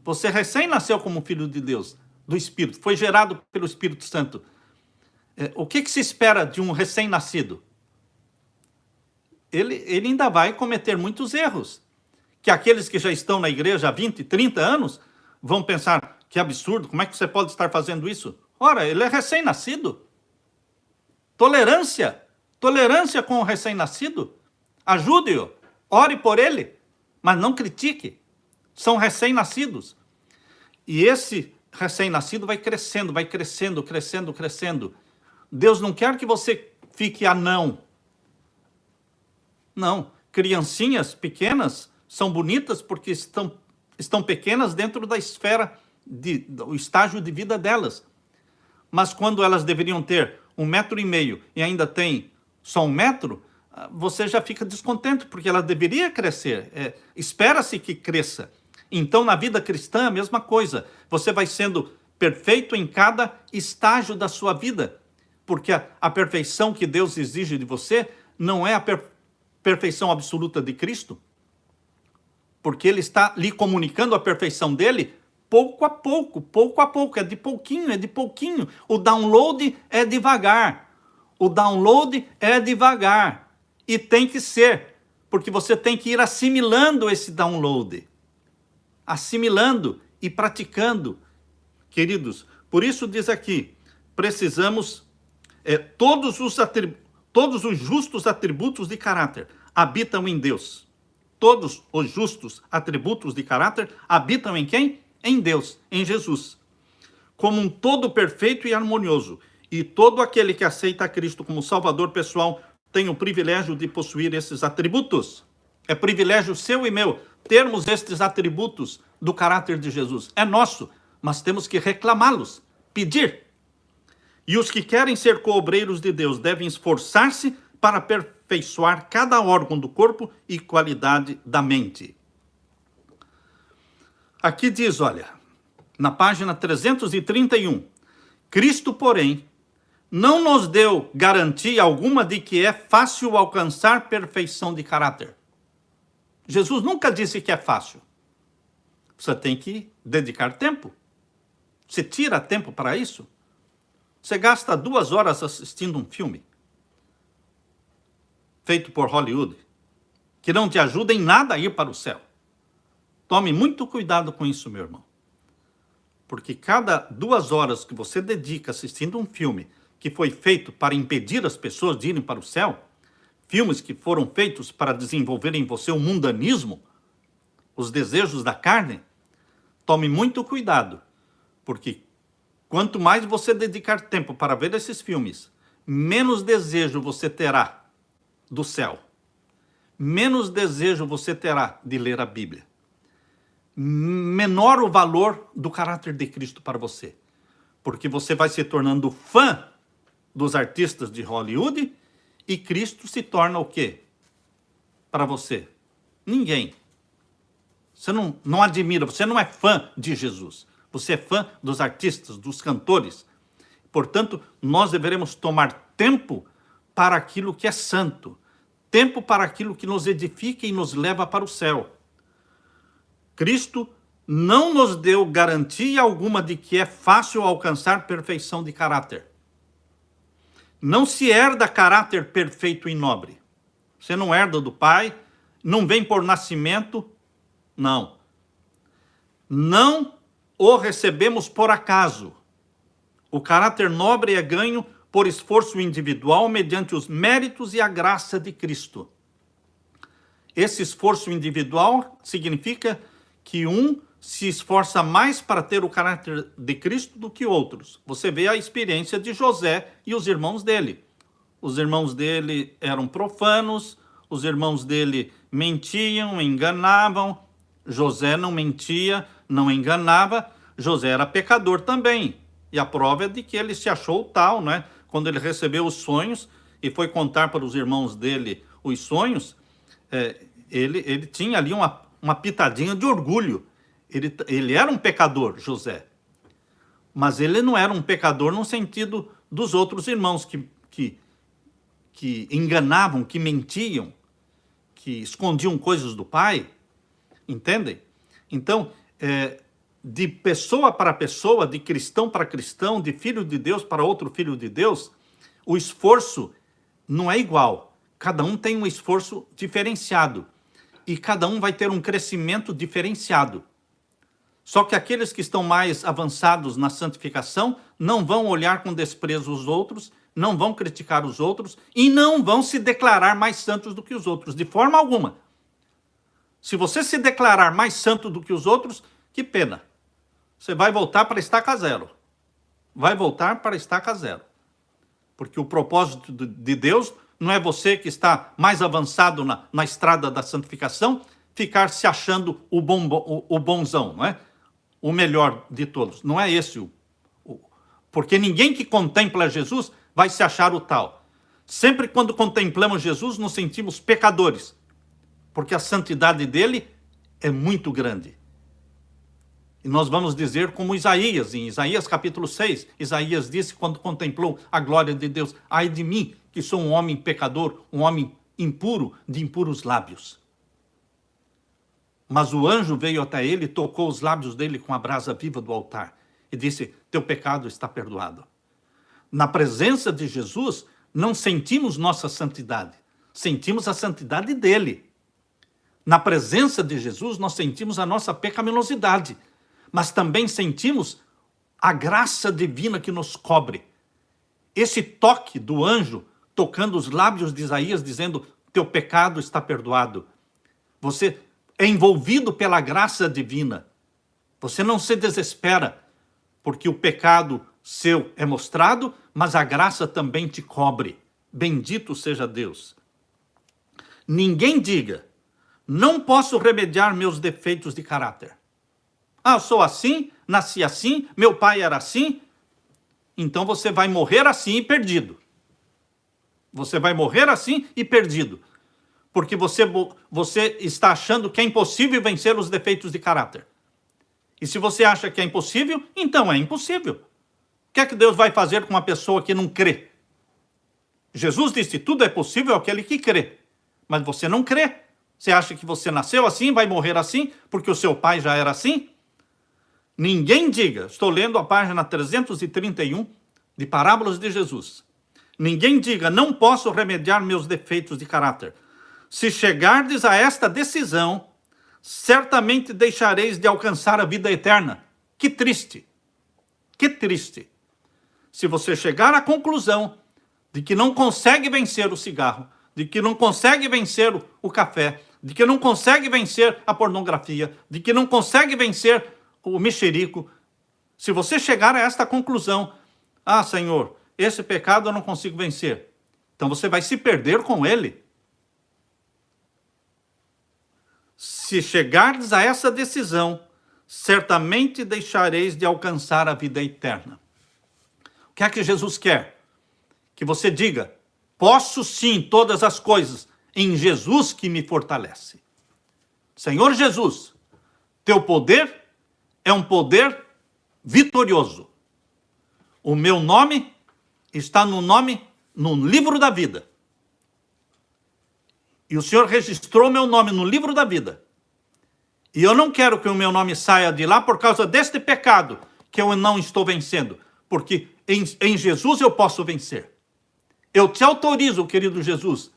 Speaker 1: Você recém nasceu como um filho de Deus, do Espírito, foi gerado pelo Espírito Santo. O que se espera de um recém-nascido? Ele ainda vai cometer muitos erros. Que aqueles que já estão na igreja há 20, 30 anos vão pensar, que absurdo, como é que você pode estar fazendo isso? Ora, ele é recém-nascido. Tolerância com o recém-nascido. Ajude-o, ore por ele, mas não critique. São recém-nascidos. E esse recém-nascido vai crescendo, crescendo. Deus não quer que você fique anão. Não, criancinhas pequenas são bonitas porque estão pequenas dentro da esfera, do estágio de vida delas. Mas quando elas deveriam ter 1,5 metro e ainda tem só 1 metro, você já fica descontente, porque ela deveria crescer. Espera-se que cresça. Então, na vida cristã, a mesma coisa. Você vai sendo perfeito em cada estágio da sua vida, porque a perfeição que Deus exige de você não é a perfeição absoluta de Cristo, porque Ele está lhe comunicando a perfeição dele pouco a pouco, é de pouquinho. O download é devagar. E tem que ser, porque você tem que ir assimilando esse download. Assimilando e praticando. Queridos, por isso diz aqui, precisamos todos Todos os justos atributos de caráter habitam em Deus. Todos os justos atributos de caráter habitam em quem? Em Deus, em Jesus. Como um todo perfeito e harmonioso. E todo aquele que aceita a Cristo como Salvador pessoal tem o privilégio de possuir esses atributos. É privilégio seu e meu termos estes atributos do caráter de Jesus. É nosso, mas temos que reclamá-los, pedir. E os que querem ser coobreiros de Deus devem esforçar-se para aperfeiçoar cada órgão do corpo e qualidade da mente. Aqui diz, olha, na página 331, Cristo, porém, não nos deu garantia alguma de que é fácil alcançar perfeição de caráter. Jesus nunca disse que é fácil. Você tem que dedicar tempo. Você tira tempo para isso. Você gasta 2 horas assistindo um filme feito por Hollywood, que não te ajuda em nada a ir para o céu. Tome muito cuidado com isso, meu irmão. Porque cada 2 horas que você dedica assistindo um filme que foi feito para impedir as pessoas de irem para o céu, filmes que foram feitos para desenvolver em você o mundanismo, os desejos da carne, tome muito cuidado, porque quanto mais você dedicar tempo para ver esses filmes, menos desejo você terá do céu, menos desejo você terá de ler a Bíblia, menor o valor do caráter de Cristo para você, porque você vai se tornando fã dos artistas de Hollywood e Cristo se torna o quê? Para você? Ninguém. Você não admira, você não é fã de Jesus. Você é fã dos artistas, dos cantores. Portanto, nós deveremos tomar tempo para aquilo que é santo. Tempo para aquilo que nos edifica e nos leva para o céu. Cristo não nos deu garantia alguma de que é fácil alcançar perfeição de caráter. Não se herda caráter perfeito e nobre. Você não herda do Pai, não vem por nascimento, não. Não o recebemos por acaso. O caráter nobre é ganho por esforço individual mediante os méritos e a graça de Cristo. Esse esforço individual significa que um se esforça mais para ter o caráter de Cristo do que outros. Você vê a experiência de José e os irmãos dele. Os irmãos dele eram profanos, os irmãos dele mentiam, enganavam. José não mentia, não enganava. José era pecador também. E a prova é de que ele se achou tal, né? Quando ele recebeu os sonhos e foi contar para os irmãos dele os sonhos, ele tinha ali uma pitadinha de orgulho. Ele era um pecador, José. Mas ele não era um pecador no sentido dos outros irmãos que enganavam, que mentiam, que escondiam coisas do pai. Entendem? Então, de pessoa para pessoa, de cristão para cristão, de filho de Deus para outro filho de Deus, o esforço não é igual. Cada um tem um esforço diferenciado. E cada um vai ter um crescimento diferenciado. Só que aqueles que estão mais avançados na santificação não vão olhar com desprezo os outros, não vão criticar os outros e não vão se declarar mais santos do que os outros, de forma alguma. Se você se declarar mais santo do que os outros, que pena. Você vai voltar para estaca zero. Vai voltar para estaca zero. Porque o propósito de Deus não é você que está mais avançado na estrada da santificação, ficar se achando o bonzão, não é? O melhor de todos. Não é esse porque ninguém que contempla Jesus vai se achar o tal. Sempre quando contemplamos Jesus, nos sentimos pecadores, porque a santidade dele é muito grande. E nós vamos dizer como Isaías, em Isaías capítulo 6, Isaías disse quando contemplou a glória de Deus: ai de mim, que sou um homem pecador, um homem impuro, de impuros lábios. Mas o anjo veio até ele, tocou os lábios dele com a brasa viva do altar e disse: teu pecado está perdoado. Na presença de Jesus, não sentimos nossa santidade, sentimos a santidade dele. Na presença de Jesus, nós sentimos a nossa pecaminosidade, mas também sentimos a graça divina que nos cobre. Esse toque do anjo tocando os lábios de Isaías, dizendo: teu pecado está perdoado. Você é envolvido pela graça divina. Você não se desespera, porque o pecado seu é mostrado, mas a graça também te cobre. Bendito seja Deus. Ninguém diga: não posso remediar meus defeitos de caráter. Ah, eu sou assim, nasci assim, meu pai era assim. Então você vai morrer assim e perdido. Você vai morrer assim e perdido. Porque você está achando que é impossível vencer os defeitos de caráter. E se você acha que é impossível, então é impossível. O que é que Deus vai fazer com uma pessoa que não crê? Jesus disse: tudo é possível àquele que crê. Mas você não crê. Você acha que você nasceu assim, vai morrer assim, porque o seu pai já era assim? Ninguém diga, estou lendo a página 331 de Parábolas de Jesus. Ninguém diga: não posso remediar meus defeitos de caráter. Se chegardes a esta decisão, certamente deixareis de alcançar a vida eterna. Que triste. Que triste. Se você chegar à conclusão de que não consegue vencer o cigarro, de que não consegue vencer o café, de que não consegue vencer a pornografia, de que não consegue vencer o mexerico, se você chegar a esta conclusão: ah, Senhor, esse pecado eu não consigo vencer, então você vai se perder com ele. Se chegardes a essa decisão, certamente deixareis de alcançar a vida eterna. O que é que Jesus quer? Que você diga: posso sim todas as coisas em Jesus que me fortalece. Senhor Jesus, teu poder é um poder vitorioso. O meu nome está no livro da vida. E o Senhor registrou meu nome no livro da vida. E eu não quero que o meu nome saia de lá por causa deste pecado que eu não estou vencendo. Porque em Jesus eu posso vencer. Eu te autorizo, querido Jesus,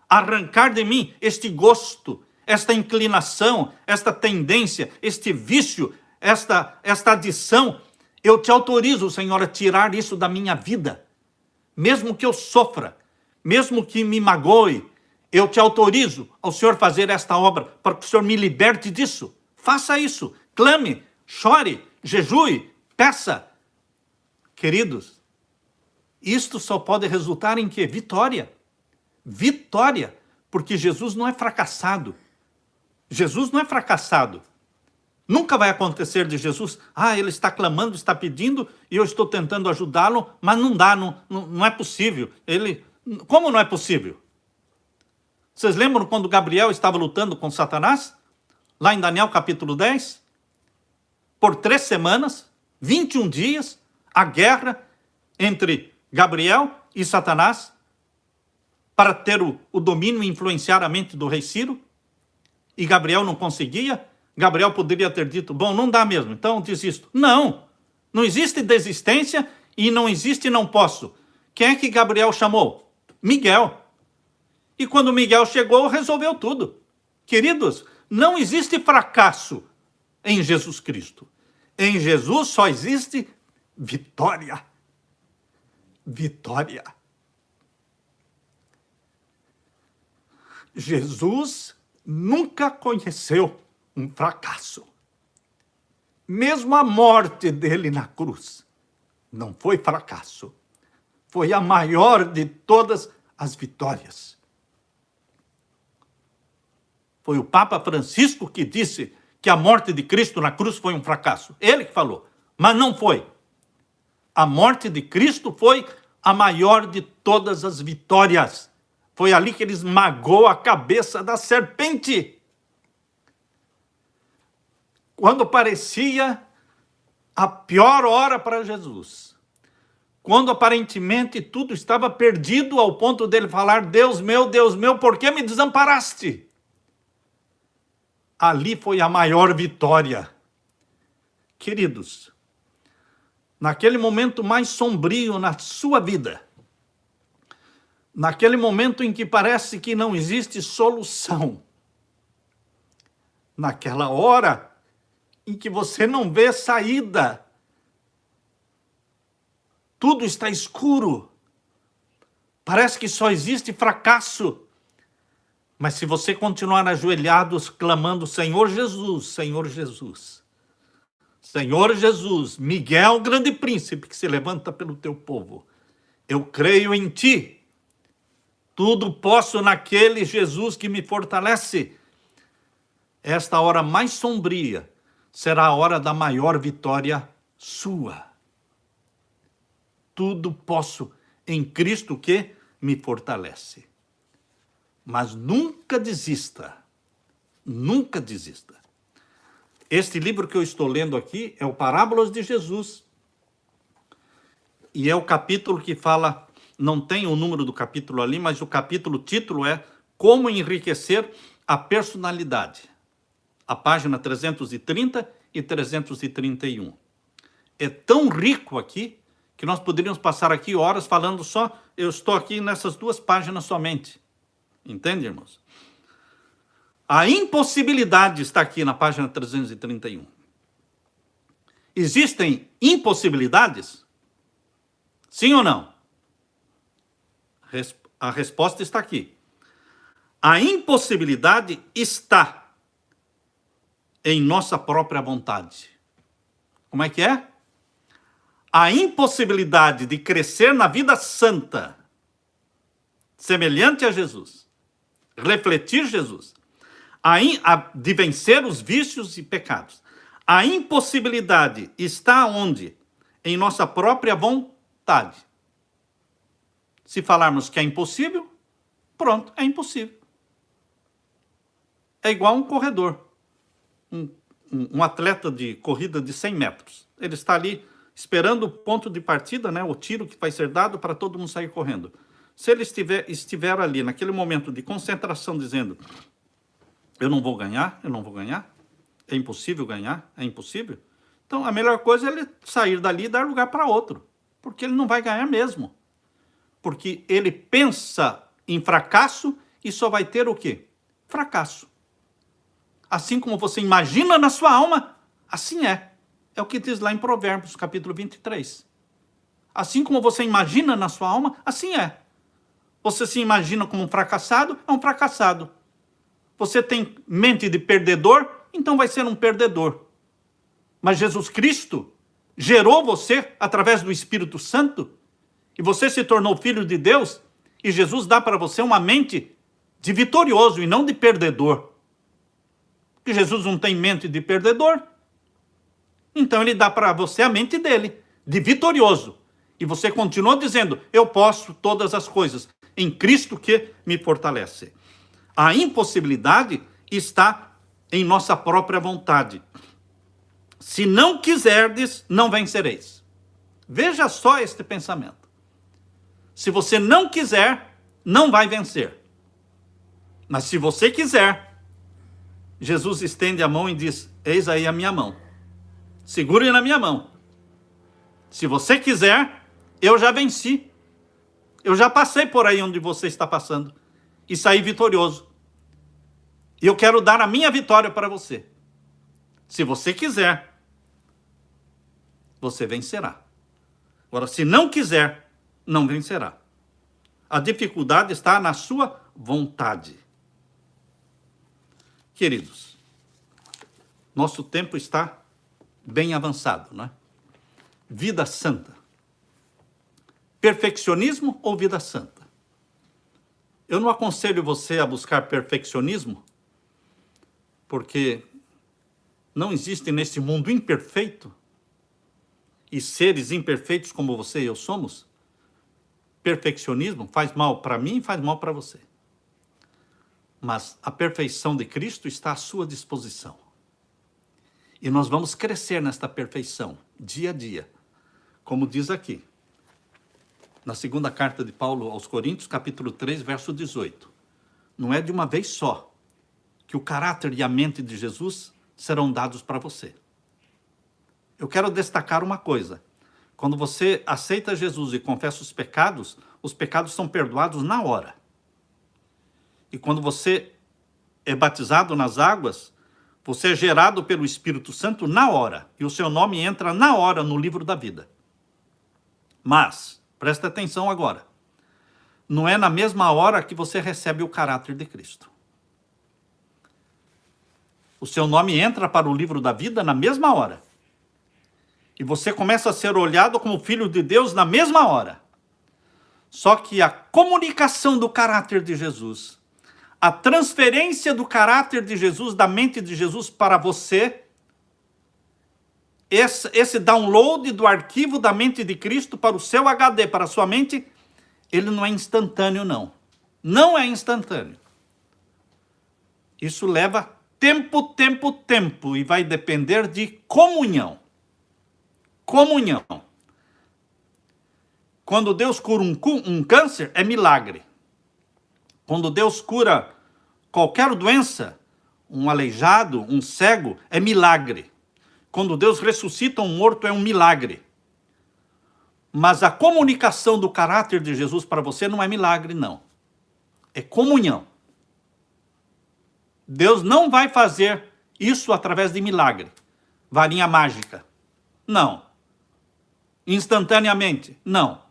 Speaker 1: a arrancar de mim este gosto, esta inclinação, esta tendência, este vício, esta adição. Eu te autorizo, Senhor, a tirar isso da minha vida. Mesmo que eu sofra, mesmo que me magoe, eu te autorizo ao Senhor fazer esta obra para que o Senhor me liberte disso. Faça isso. Clame, chore, jejue, peça. Queridos, isto só pode resultar em quê? Vitória. Vitória. Porque Jesus não é fracassado. Jesus não é fracassado. Nunca vai acontecer de Jesus: ah, ele está clamando, está pedindo, e eu estou tentando ajudá-lo, mas não dá, não é possível. Como não é possível? Vocês lembram quando Gabriel estava lutando com Satanás? Lá em Daniel capítulo 10? Por 3 semanas, 21 dias, a guerra entre Gabriel e Satanás para ter o domínio e influenciar a mente do rei Ciro. E Gabriel não conseguia. Gabriel poderia ter dito: bom, não dá mesmo, então desisto. Não, não existe desistência e não existe não posso. Quem é que Gabriel chamou? Miguel. E quando Miguel chegou, resolveu tudo. Queridos, não existe fracasso em Jesus Cristo. Em Jesus só existe vitória. Vitória. Jesus nunca conheceu um fracasso. Mesmo a morte dele na cruz não foi fracasso. Foi a maior de todas as vitórias. Foi o Papa Francisco que disse que a morte de Cristo na cruz foi um fracasso. Ele que falou, mas não foi. A morte de Cristo foi a maior de todas as vitórias. Foi ali que ele esmagou a cabeça da serpente. Quando parecia a pior hora para Jesus. Quando aparentemente tudo estava perdido ao ponto dele falar: Deus meu, por que me desamparaste? Ali foi a maior vitória. Queridos, naquele momento mais sombrio na sua vida, naquele momento em que parece que não existe solução, naquela hora em que você não vê saída, tudo está escuro, Parece que só existe fracasso. Mas se você continuar ajoelhados, clamando, Senhor Jesus, Senhor Jesus, Senhor Jesus, Miguel, grande príncipe que se levanta pelo teu povo, eu creio em ti, tudo posso naquele Jesus que me fortalece. Esta hora mais sombria será a hora da maior vitória sua. Tudo posso em Cristo que me fortalece. Mas nunca desista, nunca desista. Este livro que eu estou lendo aqui é o Parábolas de Jesus. E é o capítulo que fala, não tem o número do capítulo ali, mas o título é Como Enriquecer a Personalidade. A página 330 e 331. É tão rico aqui que nós poderíamos passar aqui horas falando só, eu estou aqui nessas duas páginas somente. Entende, irmãos? A impossibilidade está aqui na página 331. Existem impossibilidades? Sim ou não? A resposta está aqui. A impossibilidade está em nossa própria vontade. Como é que é? A impossibilidade de crescer na vida santa, semelhante a Jesus, refletir Jesus, de vencer os vícios e pecados. A impossibilidade está onde? Em nossa própria vontade. Se falarmos que é impossível, pronto, é impossível. É igual um corredor, um atleta de corrida de 100 metros. Ele está ali esperando o ponto de partida, né, o tiro que vai ser dado para todo mundo sair correndo. Se ele estiver ali, naquele momento de concentração, dizendo, eu não vou ganhar, é impossível ganhar, é impossível. Então, a melhor coisa é ele sair dali e dar lugar para outro, porque ele não vai ganhar mesmo. Porque ele pensa em fracasso e só vai ter o quê? Fracasso. Assim como você imagina na sua alma, assim é. É o que diz lá em Provérbios, capítulo 23. Assim como você imagina na sua alma, assim é. Você se imagina como um fracassado, é um fracassado. Você tem mente de perdedor, então vai ser um perdedor. Mas Jesus Cristo gerou você através do Espírito Santo, e você se tornou filho de Deus, e Jesus dá para você uma mente de vitorioso e não de perdedor. Porque Jesus não tem mente de perdedor, então ele dá para você a mente dele, de vitorioso. E você continua dizendo, eu posso todas as coisas em Cristo que me fortalece. A impossibilidade está em nossa própria vontade. Se não quiserdes, não vencereis. Veja só este pensamento. Se você não quiser, não vai vencer. Mas se você quiser, Jesus estende a mão e diz, eis aí a minha mão. Segure na minha mão. Se você quiser, eu já venci. Eu já passei por aí onde você está passando e saí vitorioso. E eu quero dar a minha vitória para você. Se você quiser, você vencerá. Agora, se não quiser, não vencerá. A dificuldade está na sua vontade. Queridos, nosso tempo está bem avançado, né? Vida santa. Perfeccionismo ou vida santa? Eu não aconselho você a buscar perfeccionismo, porque não existe nesse mundo imperfeito e seres imperfeitos como você e eu somos. Perfeccionismo faz mal para mim e faz mal para você. Mas a perfeição de Cristo está à sua disposição. E nós vamos crescer nesta perfeição, dia a dia. Como diz aqui, na segunda carta de Paulo aos Coríntios, capítulo 3, verso 18. Não é de uma vez só que o caráter e a mente de Jesus serão dados para você. Eu quero destacar uma coisa. Quando você aceita Jesus e confessa os pecados são perdoados na hora. E quando você é batizado nas águas, você é gerado pelo Espírito Santo na hora. E o seu nome entra na hora no livro da vida. Mas, presta atenção agora. não é na mesma hora que você recebe o caráter de Cristo. O seu nome entra para o livro da vida na mesma hora. E você começa a ser olhado como filho de Deus na mesma hora. Só que a comunicação do caráter de Jesus, a transferência do caráter de Jesus, da mente de Jesus para você, esse download do arquivo da mente de Cristo para o seu HD, para a sua mente, ele não é instantâneo, não. Não é instantâneo. Isso leva tempo, e vai depender de comunhão. Comunhão. Quando Deus cura um câncer, é milagre. Quando Deus cura qualquer doença, um aleijado, um cego, é milagre. Quando Deus ressuscita um morto, é um milagre. Mas a comunicação do caráter de Jesus para você não é milagre, não. É comunhão. Deus não vai fazer isso através de milagre, varinha mágica. Não. Instantaneamente. Não.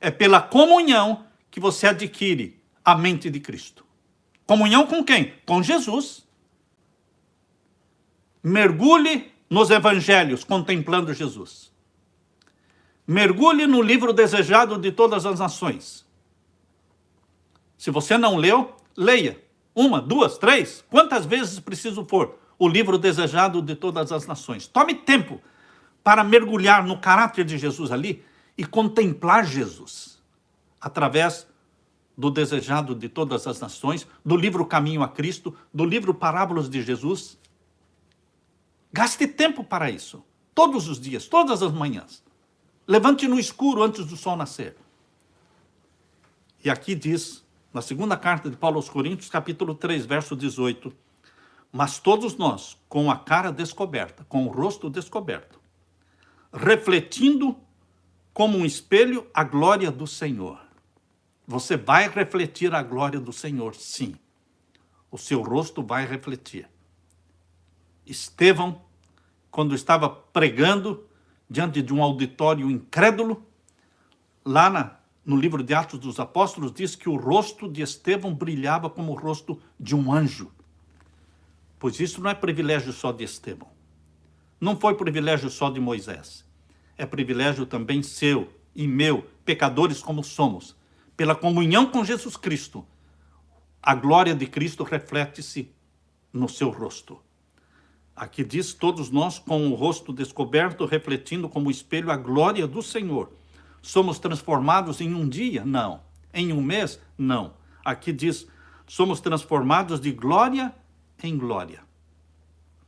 Speaker 1: É pela comunhão que você adquire a mente de Cristo. Comunhão com quem? Com Jesus. Mergulhe nos evangelhos contemplando Jesus. Mergulhe no livro desejado de todas as nações. Se você não leu, leia. 1, 2, 3, quantas vezes preciso for o livro desejado de todas as nações. Tome tempo para mergulhar no caráter de Jesus ali e contemplar Jesus através do desejado de todas as nações, do livro Caminho a Cristo, do livro Parábolas de Jesus. Gaste tempo para isso, todos os dias, todas as manhãs. Levante no escuro antes do sol nascer. E aqui diz, na segunda carta de Paulo aos Coríntios, capítulo 3, verso 18, mas todos nós, com a cara descoberta, com o rosto descoberto, refletindo como um espelho a glória do Senhor. Você vai refletir a glória do Senhor, sim. O seu rosto vai refletir. Estevão, quando estava pregando diante de um auditório incrédulo, lá no livro de Atos dos Apóstolos, diz que o rosto de Estevão brilhava como o rosto de um anjo. Pois isso não é privilégio só de Estevão. Não foi privilégio só de Moisés. É privilégio também seu e meu, pecadores como somos. Pela comunhão com Jesus Cristo, a glória de Cristo reflete-se no seu rosto. Aqui diz, todos nós com o rosto descoberto, refletindo como espelho a glória do Senhor. Somos transformados em um dia? Não. Em um mês? Não. Aqui diz, somos transformados de glória em glória.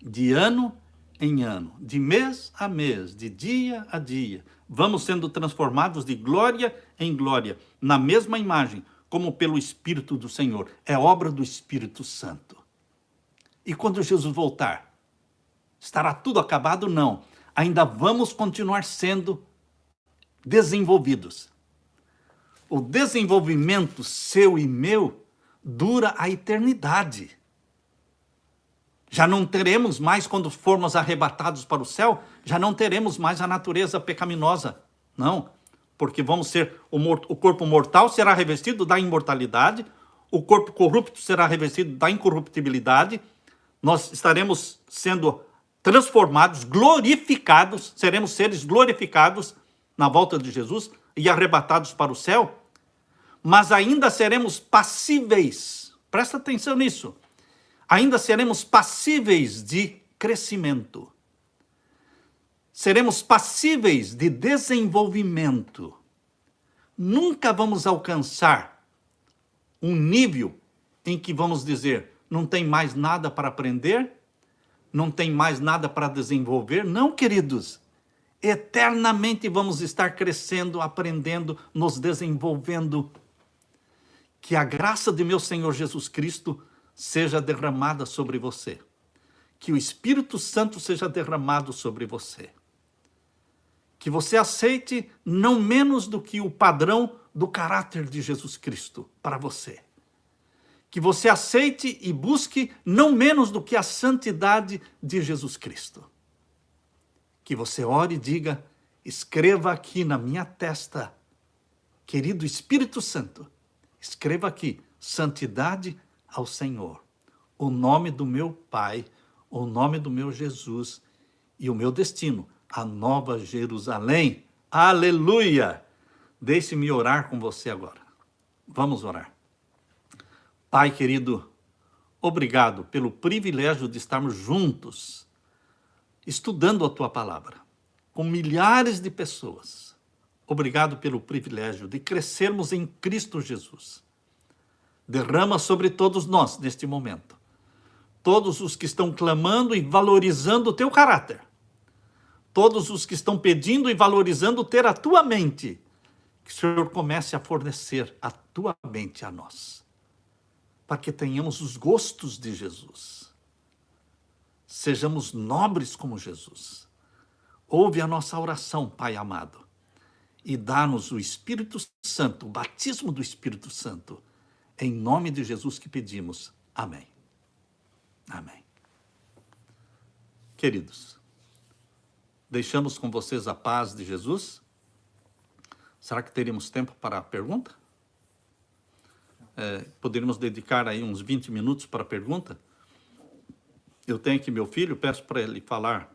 Speaker 1: De ano em ano. De mês a mês. De dia a dia. Vamos sendo transformados de glória em glória. Na mesma imagem, como pelo Espírito do Senhor. É obra do Espírito Santo. E quando Jesus voltar, estará tudo acabado? Não. Ainda vamos continuar sendo desenvolvidos. O desenvolvimento seu e meu dura a eternidade. Já não teremos mais, quando formos arrebatados para o céu, já não teremos mais a natureza pecaminosa. Não, porque vamos ser, o corpo mortal será revestido da imortalidade, o corpo corrupto será revestido da incorruptibilidade, nós estaremos sendo transformados, glorificados, seremos seres glorificados na volta de Jesus e arrebatados para o céu, mas ainda seremos passíveis, presta atenção nisso, ainda seremos passíveis de crescimento, seremos passíveis de desenvolvimento. Nunca vamos alcançar um nível em que vamos dizer, não tem mais nada para aprender, não tem mais nada para desenvolver. Não, queridos. Eternamente vamos estar crescendo, aprendendo, nos desenvolvendo. Que a graça de meu Senhor Jesus Cristo seja derramada sobre você. Que o Espírito Santo seja derramado sobre você. Que você aceite não menos do que o padrão do caráter de Jesus Cristo para você. Que você aceite e busque não menos do que a santidade de Jesus Cristo. Que você ore e diga, escreva aqui na minha testa, querido Espírito Santo, Escreva aqui, santidade ao Senhor. O nome do meu Pai, o nome do meu Jesus e o meu destino, a Nova Jerusalém. Aleluia! Deixe-me orar com você agora. Vamos orar. Pai querido, obrigado pelo privilégio de estarmos juntos, estudando a Tua Palavra, com milhares de pessoas. Obrigado pelo privilégio de crescermos em Cristo Jesus. Derrama sobre todos nós, neste momento, todos os que estão clamando e valorizando o Teu caráter, todos os que estão pedindo e valorizando ter a Tua mente, que o Senhor comece a fornecer a Tua mente a nós, para que tenhamos os gostos de Jesus. Sejamos nobres como Jesus. Ouve a nossa oração, Pai amado, e dá-nos o Espírito Santo, o batismo do Espírito Santo. Em nome de Jesus que pedimos. Amém. Amém. Queridos, deixamos com vocês a paz de Jesus. Será que teríamos tempo para a pergunta? Poderíamos dedicar aí uns 20 minutos para a pergunta? Eu tenho aqui meu filho, peço para ele falar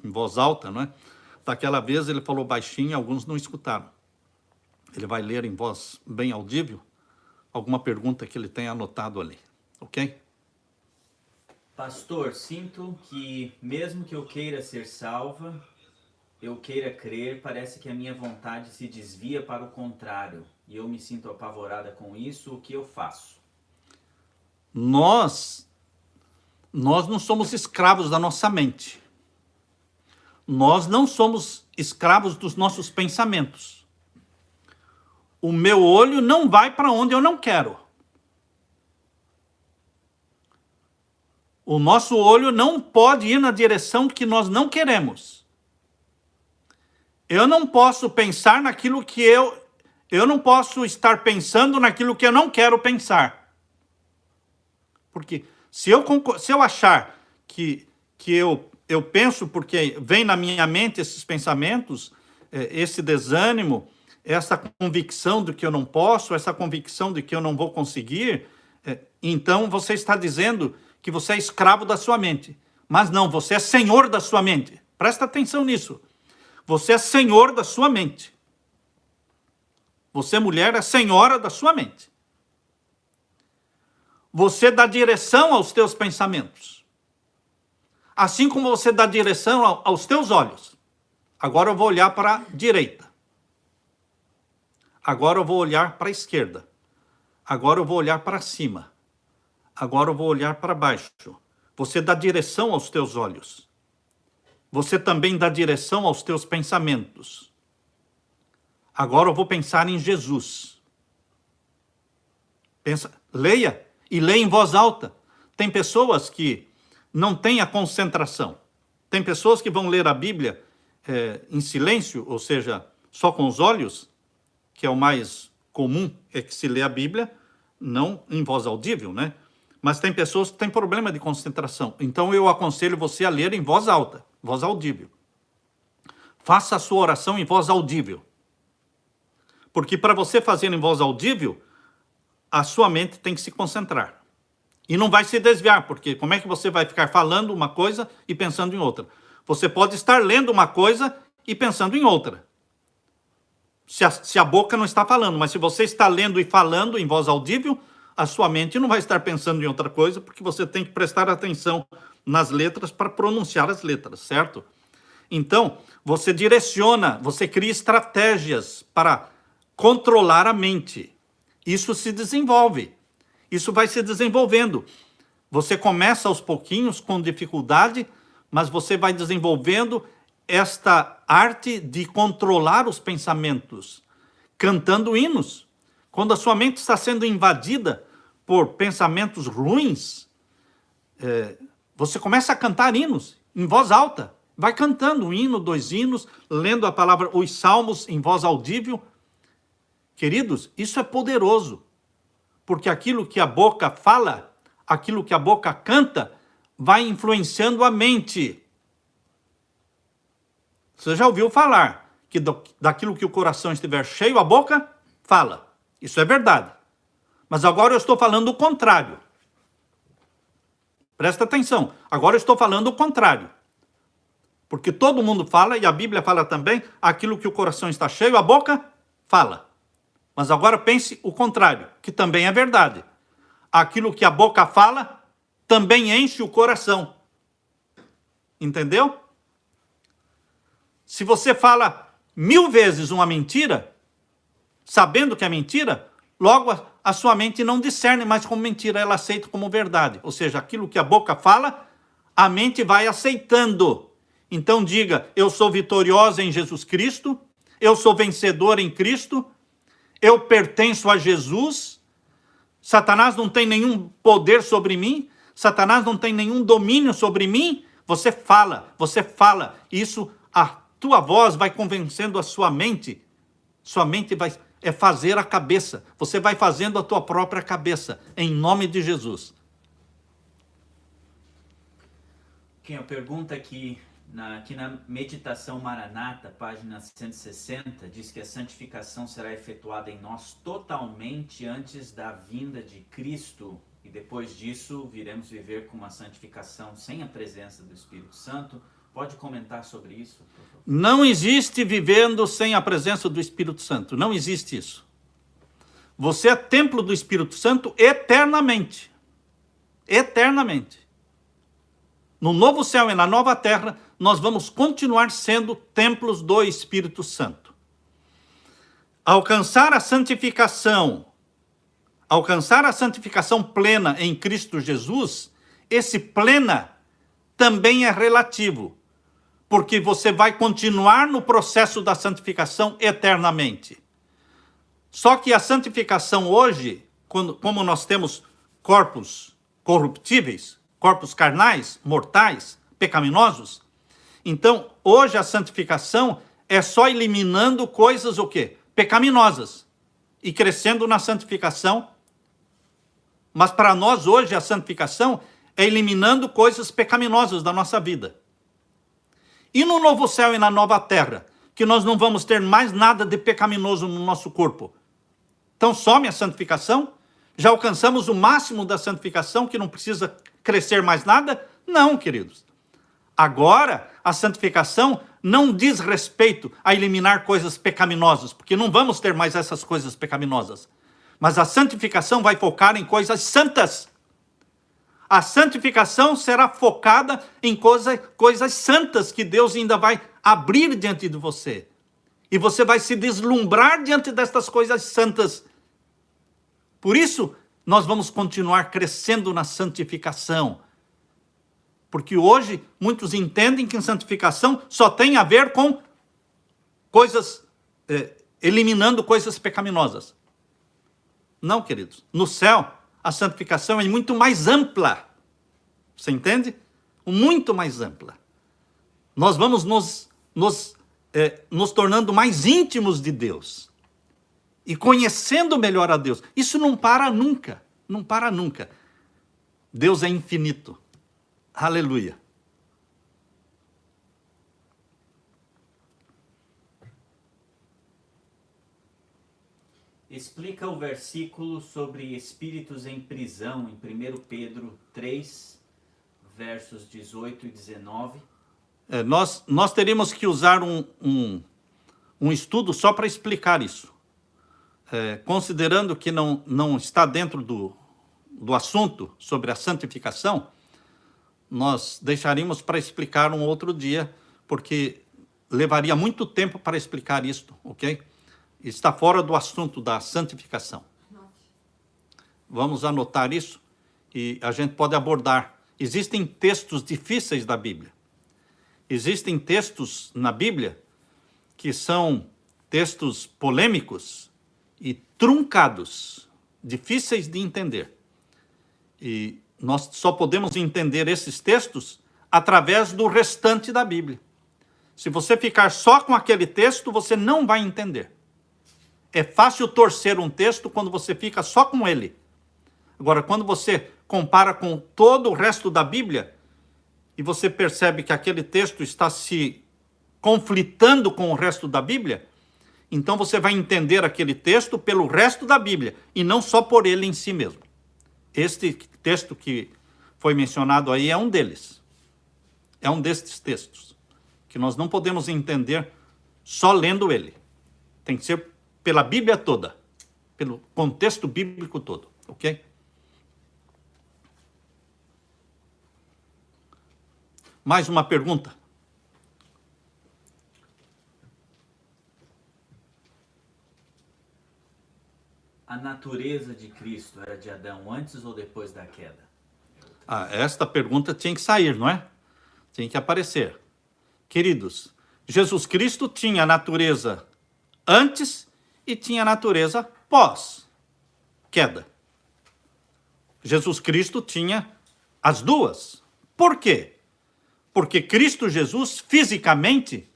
Speaker 1: em voz alta, não é? Daquela vez ele falou baixinho, alguns não escutaram. Ele vai ler em voz bem audível alguma pergunta que ele tenha anotado ali, ok?
Speaker 2: Pastor, sinto que mesmo que eu queira ser salva, eu queira crer, parece que a minha vontade se desvia para o contrário. E eu me sinto apavorada com isso, o que eu faço?
Speaker 1: Nós não somos escravos da nossa mente. Nós não somos escravos dos nossos pensamentos. O meu olho não vai para onde eu não quero. O nosso olho não pode ir na direção que nós não queremos. Eu não posso pensar naquilo que eu não posso estar pensando naquilo que eu não quero pensar. Porque se eu achar que eu penso porque vem na minha mente esses pensamentos, esse desânimo, essa convicção de que eu não posso, essa convicção de que eu não vou conseguir, então você está dizendo que você é escravo da sua mente. Mas não, você é senhor da sua mente. Presta atenção nisso. Você é senhor da sua mente. Você, mulher, é senhora da sua mente. Você dá direção aos teus pensamentos. Assim como você dá direção aos teus olhos. Agora eu vou olhar para a direita. Agora eu vou olhar para a esquerda. Agora eu vou olhar para cima. Agora eu vou olhar para baixo. Você dá direção aos teus olhos. Você também dá direção aos teus pensamentos. Agora eu vou pensar em Jesus. Leia e leia em voz alta. Tem pessoas que não têm a concentração. Tem pessoas que vão ler a Bíblia em silêncio, ou seja, só com os olhos, que é o mais comum, é que se lê a Bíblia, não em voz audível, né? Mas tem pessoas que têm problema de concentração. Então eu aconselho você a ler em voz alta, voz audível. Faça a sua oração em voz audível. Porque para você fazer em voz audível, a sua mente tem que se concentrar. E não vai se desviar, porque como é que você vai ficar falando uma coisa e pensando em outra? Você pode estar lendo uma coisa e pensando em outra. Se a boca não está falando, mas se você está lendo e falando em voz audível, a sua mente não vai estar pensando em outra coisa, porque você tem que prestar atenção nas letras para pronunciar as letras, certo? Então, você direciona, você cria estratégias para controlar a mente. Isso se desenvolve. Isso vai se desenvolvendo. Você começa aos pouquinhos, com dificuldade, mas você vai desenvolvendo esta arte de controlar os pensamentos, cantando hinos. Quando a sua mente está sendo invadida por pensamentos ruins, você começa a cantar hinos em voz alta. Vai cantando um hino, 2 hinos, lendo a palavra, os salmos em voz audível. Queridos, isso é poderoso, porque aquilo que a boca fala, aquilo que a boca canta, vai influenciando a mente. Você já ouviu falar que daquilo que o coração estiver cheio, a boca fala. Isso é verdade. Mas agora eu estou falando o contrário. Presta atenção. Agora eu estou falando o contrário. Porque todo mundo fala, e a Bíblia fala também, aquilo que o coração está cheio, a boca fala. Mas agora pense o contrário, que também é verdade. Aquilo que a boca fala, também enche o coração. Entendeu? Se você fala 1000 vezes uma mentira, sabendo que é mentira, logo a sua mente não discerne mais como mentira, ela aceita como verdade. Ou seja, aquilo que a boca fala, a mente vai aceitando. Então diga, eu sou vitoriosa em Jesus Cristo, eu sou vencedor em Cristo, eu pertenço a Jesus, Satanás não tem nenhum poder sobre mim, Satanás não tem nenhum domínio sobre mim. Você fala, isso, a tua voz vai convencendo a sua mente vai fazer a cabeça, você vai fazendo a tua própria cabeça, em nome de Jesus.
Speaker 2: Quem pergunta aqui na Meditação Maranata, página 160, diz que a santificação será efetuada em nós totalmente antes da vinda de Cristo, e depois disso viremos viver com uma santificação sem a presença do Espírito Santo. Pode comentar sobre isso, por favor?
Speaker 1: Não existe vivendo sem a presença do Espírito Santo, não existe isso. Você é templo do Espírito Santo eternamente. Eternamente. No novo céu e na nova terra, nós vamos continuar sendo templos do Espírito Santo. Alcançar a santificação plena em Cristo Jesus, esse plena também é relativo, porque você vai continuar no processo da santificação eternamente. Só que a santificação hoje, como nós temos corpos corruptíveis, corpos carnais, mortais, pecaminosos, então hoje a santificação é só eliminando coisas o quê? Pecaminosas e crescendo na santificação. Mas para nós hoje a santificação é eliminando coisas pecaminosas da nossa vida. E no novo céu e na nova terra, que nós não vamos ter mais nada de pecaminoso no nosso corpo. Então some a santificação? Já alcançamos o máximo da santificação, que não precisa crescer mais nada? Não, queridos. Agora, a santificação não diz respeito a eliminar coisas pecaminosas, porque não vamos ter mais essas coisas pecaminosas. Mas a santificação vai focar em coisas santas. A santificação será focada em coisas santas que Deus ainda vai abrir diante de você. E você vai se deslumbrar diante destas coisas santas. Por isso, nós vamos continuar crescendo na santificação. Porque hoje, muitos entendem que santificação só tem a ver com coisas, eliminando coisas pecaminosas. Não, queridos. No céu, a santificação é muito mais ampla. Você entende? Muito mais ampla. Nós vamos nos tornando mais íntimos de Deus. E conhecendo melhor a Deus. Isso não para nunca. Não para nunca. Deus é infinito. Aleluia.
Speaker 2: Explica o versículo sobre espíritos em prisão, em 1 Pedro 3, versos 18 e 19.
Speaker 1: Nós teríamos que usar um estudo só para explicar isso. Considerando que não está dentro do assunto sobre a santificação, nós deixaríamos para explicar um outro dia, porque levaria muito tempo para explicar isto, ok? Está fora do assunto da santificação. Vamos anotar isso e a gente pode abordar. Existem textos difíceis da Bíblia. Existem textos na Bíblia que são textos polêmicos e truncados, difíceis de entender. E nós só podemos entender esses textos através do restante da Bíblia. Se você ficar só com aquele texto, você não vai entender. É fácil torcer um texto quando você fica só com ele. Agora, quando você compara com todo o resto da Bíblia, e você percebe que aquele texto está se conflitando com o resto da Bíblia, então você vai entender aquele texto pelo resto da Bíblia, e não só por ele em si mesmo. Este texto que foi mencionado aí é um deles. É um destes textos, que nós não podemos entender só lendo ele. Tem que ser pela Bíblia toda, pelo contexto bíblico todo, ok? Mais uma pergunta?
Speaker 2: A natureza de Cristo era de Adão antes ou depois da queda?
Speaker 1: Esta pergunta tinha que sair, não é? Tinha que aparecer. Queridos, Jesus Cristo tinha a natureza antes e tinha a natureza pós-queda. Jesus Cristo tinha as duas. Por quê? Porque Cristo Jesus, fisicamente,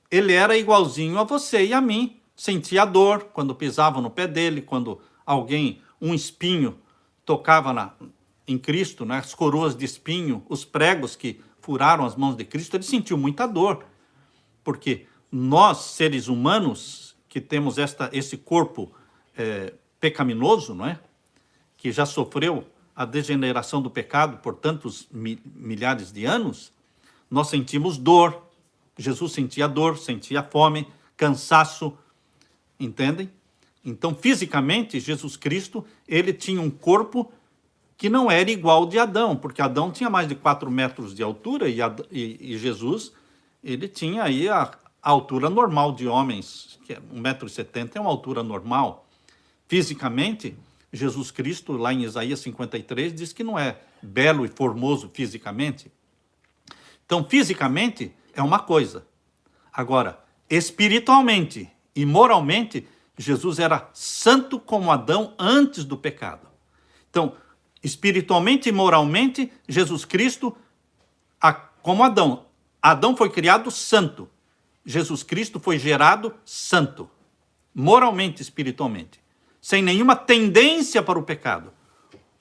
Speaker 1: ele era igualzinho a você e a mim. Sentia dor quando pisava no pé dele, quando um espinho tocava em Cristo, né? As coroas de espinho, os pregos que furaram as mãos de Cristo, ele sentiu muita dor. Porque nós, seres humanos, que temos esse corpo pecaminoso, não é? Que já sofreu a degeneração do pecado por tantos milhares de anos, nós sentimos dor. Jesus sentia dor, sentia fome, cansaço, entendem? Então, fisicamente, Jesus Cristo, ele tinha um corpo que não era igual ao de Adão, porque Adão tinha mais de 4 metros de altura e Jesus, ele tinha aí a altura normal de homens, que é 1,70 m, é uma altura normal. Fisicamente, Jesus Cristo, lá em Isaías 53, diz que não é belo e formoso fisicamente. Então, fisicamente, é uma coisa. Agora, espiritualmente e moralmente, Jesus era santo como Adão antes do pecado. Então, espiritualmente e moralmente, Jesus Cristo, como Adão. Adão foi criado santo. Jesus Cristo foi gerado santo. Moralmente e espiritualmente. Sem nenhuma tendência para o pecado.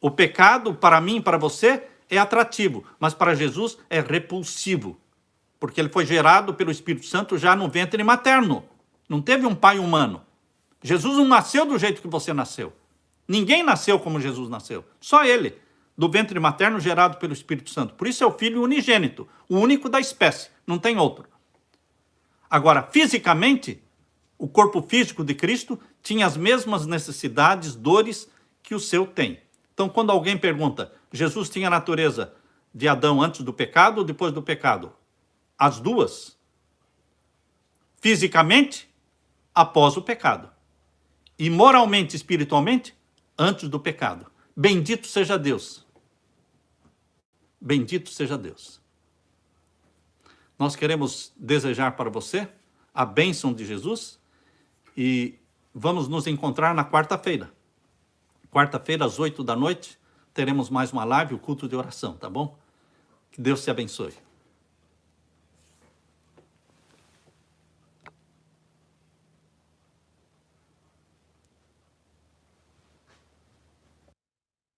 Speaker 1: O pecado, para mim e para você, é atrativo, mas para Jesus é repulsivo. Porque ele foi gerado pelo Espírito Santo já no ventre materno. Não teve um pai humano. Jesus não nasceu do jeito que você nasceu. Ninguém nasceu como Jesus nasceu. Só ele, do ventre materno gerado pelo Espírito Santo. Por isso é o filho unigênito, o único da espécie, não tem outro. Agora, fisicamente, o corpo físico de Cristo tinha as mesmas necessidades, dores que o seu tem. Então, quando alguém pergunta, Jesus tinha a natureza de Adão antes do pecado ou depois do pecado? As duas. Fisicamente, após o pecado. E moralmente, espiritualmente, antes do pecado. Bendito seja Deus. Bendito seja Deus. Nós queremos desejar para você a bênção de Jesus e vamos nos encontrar na quarta-feira. Quarta-feira, às 8 da noite, teremos mais uma live, o culto de oração, tá bom? Que Deus te abençoe.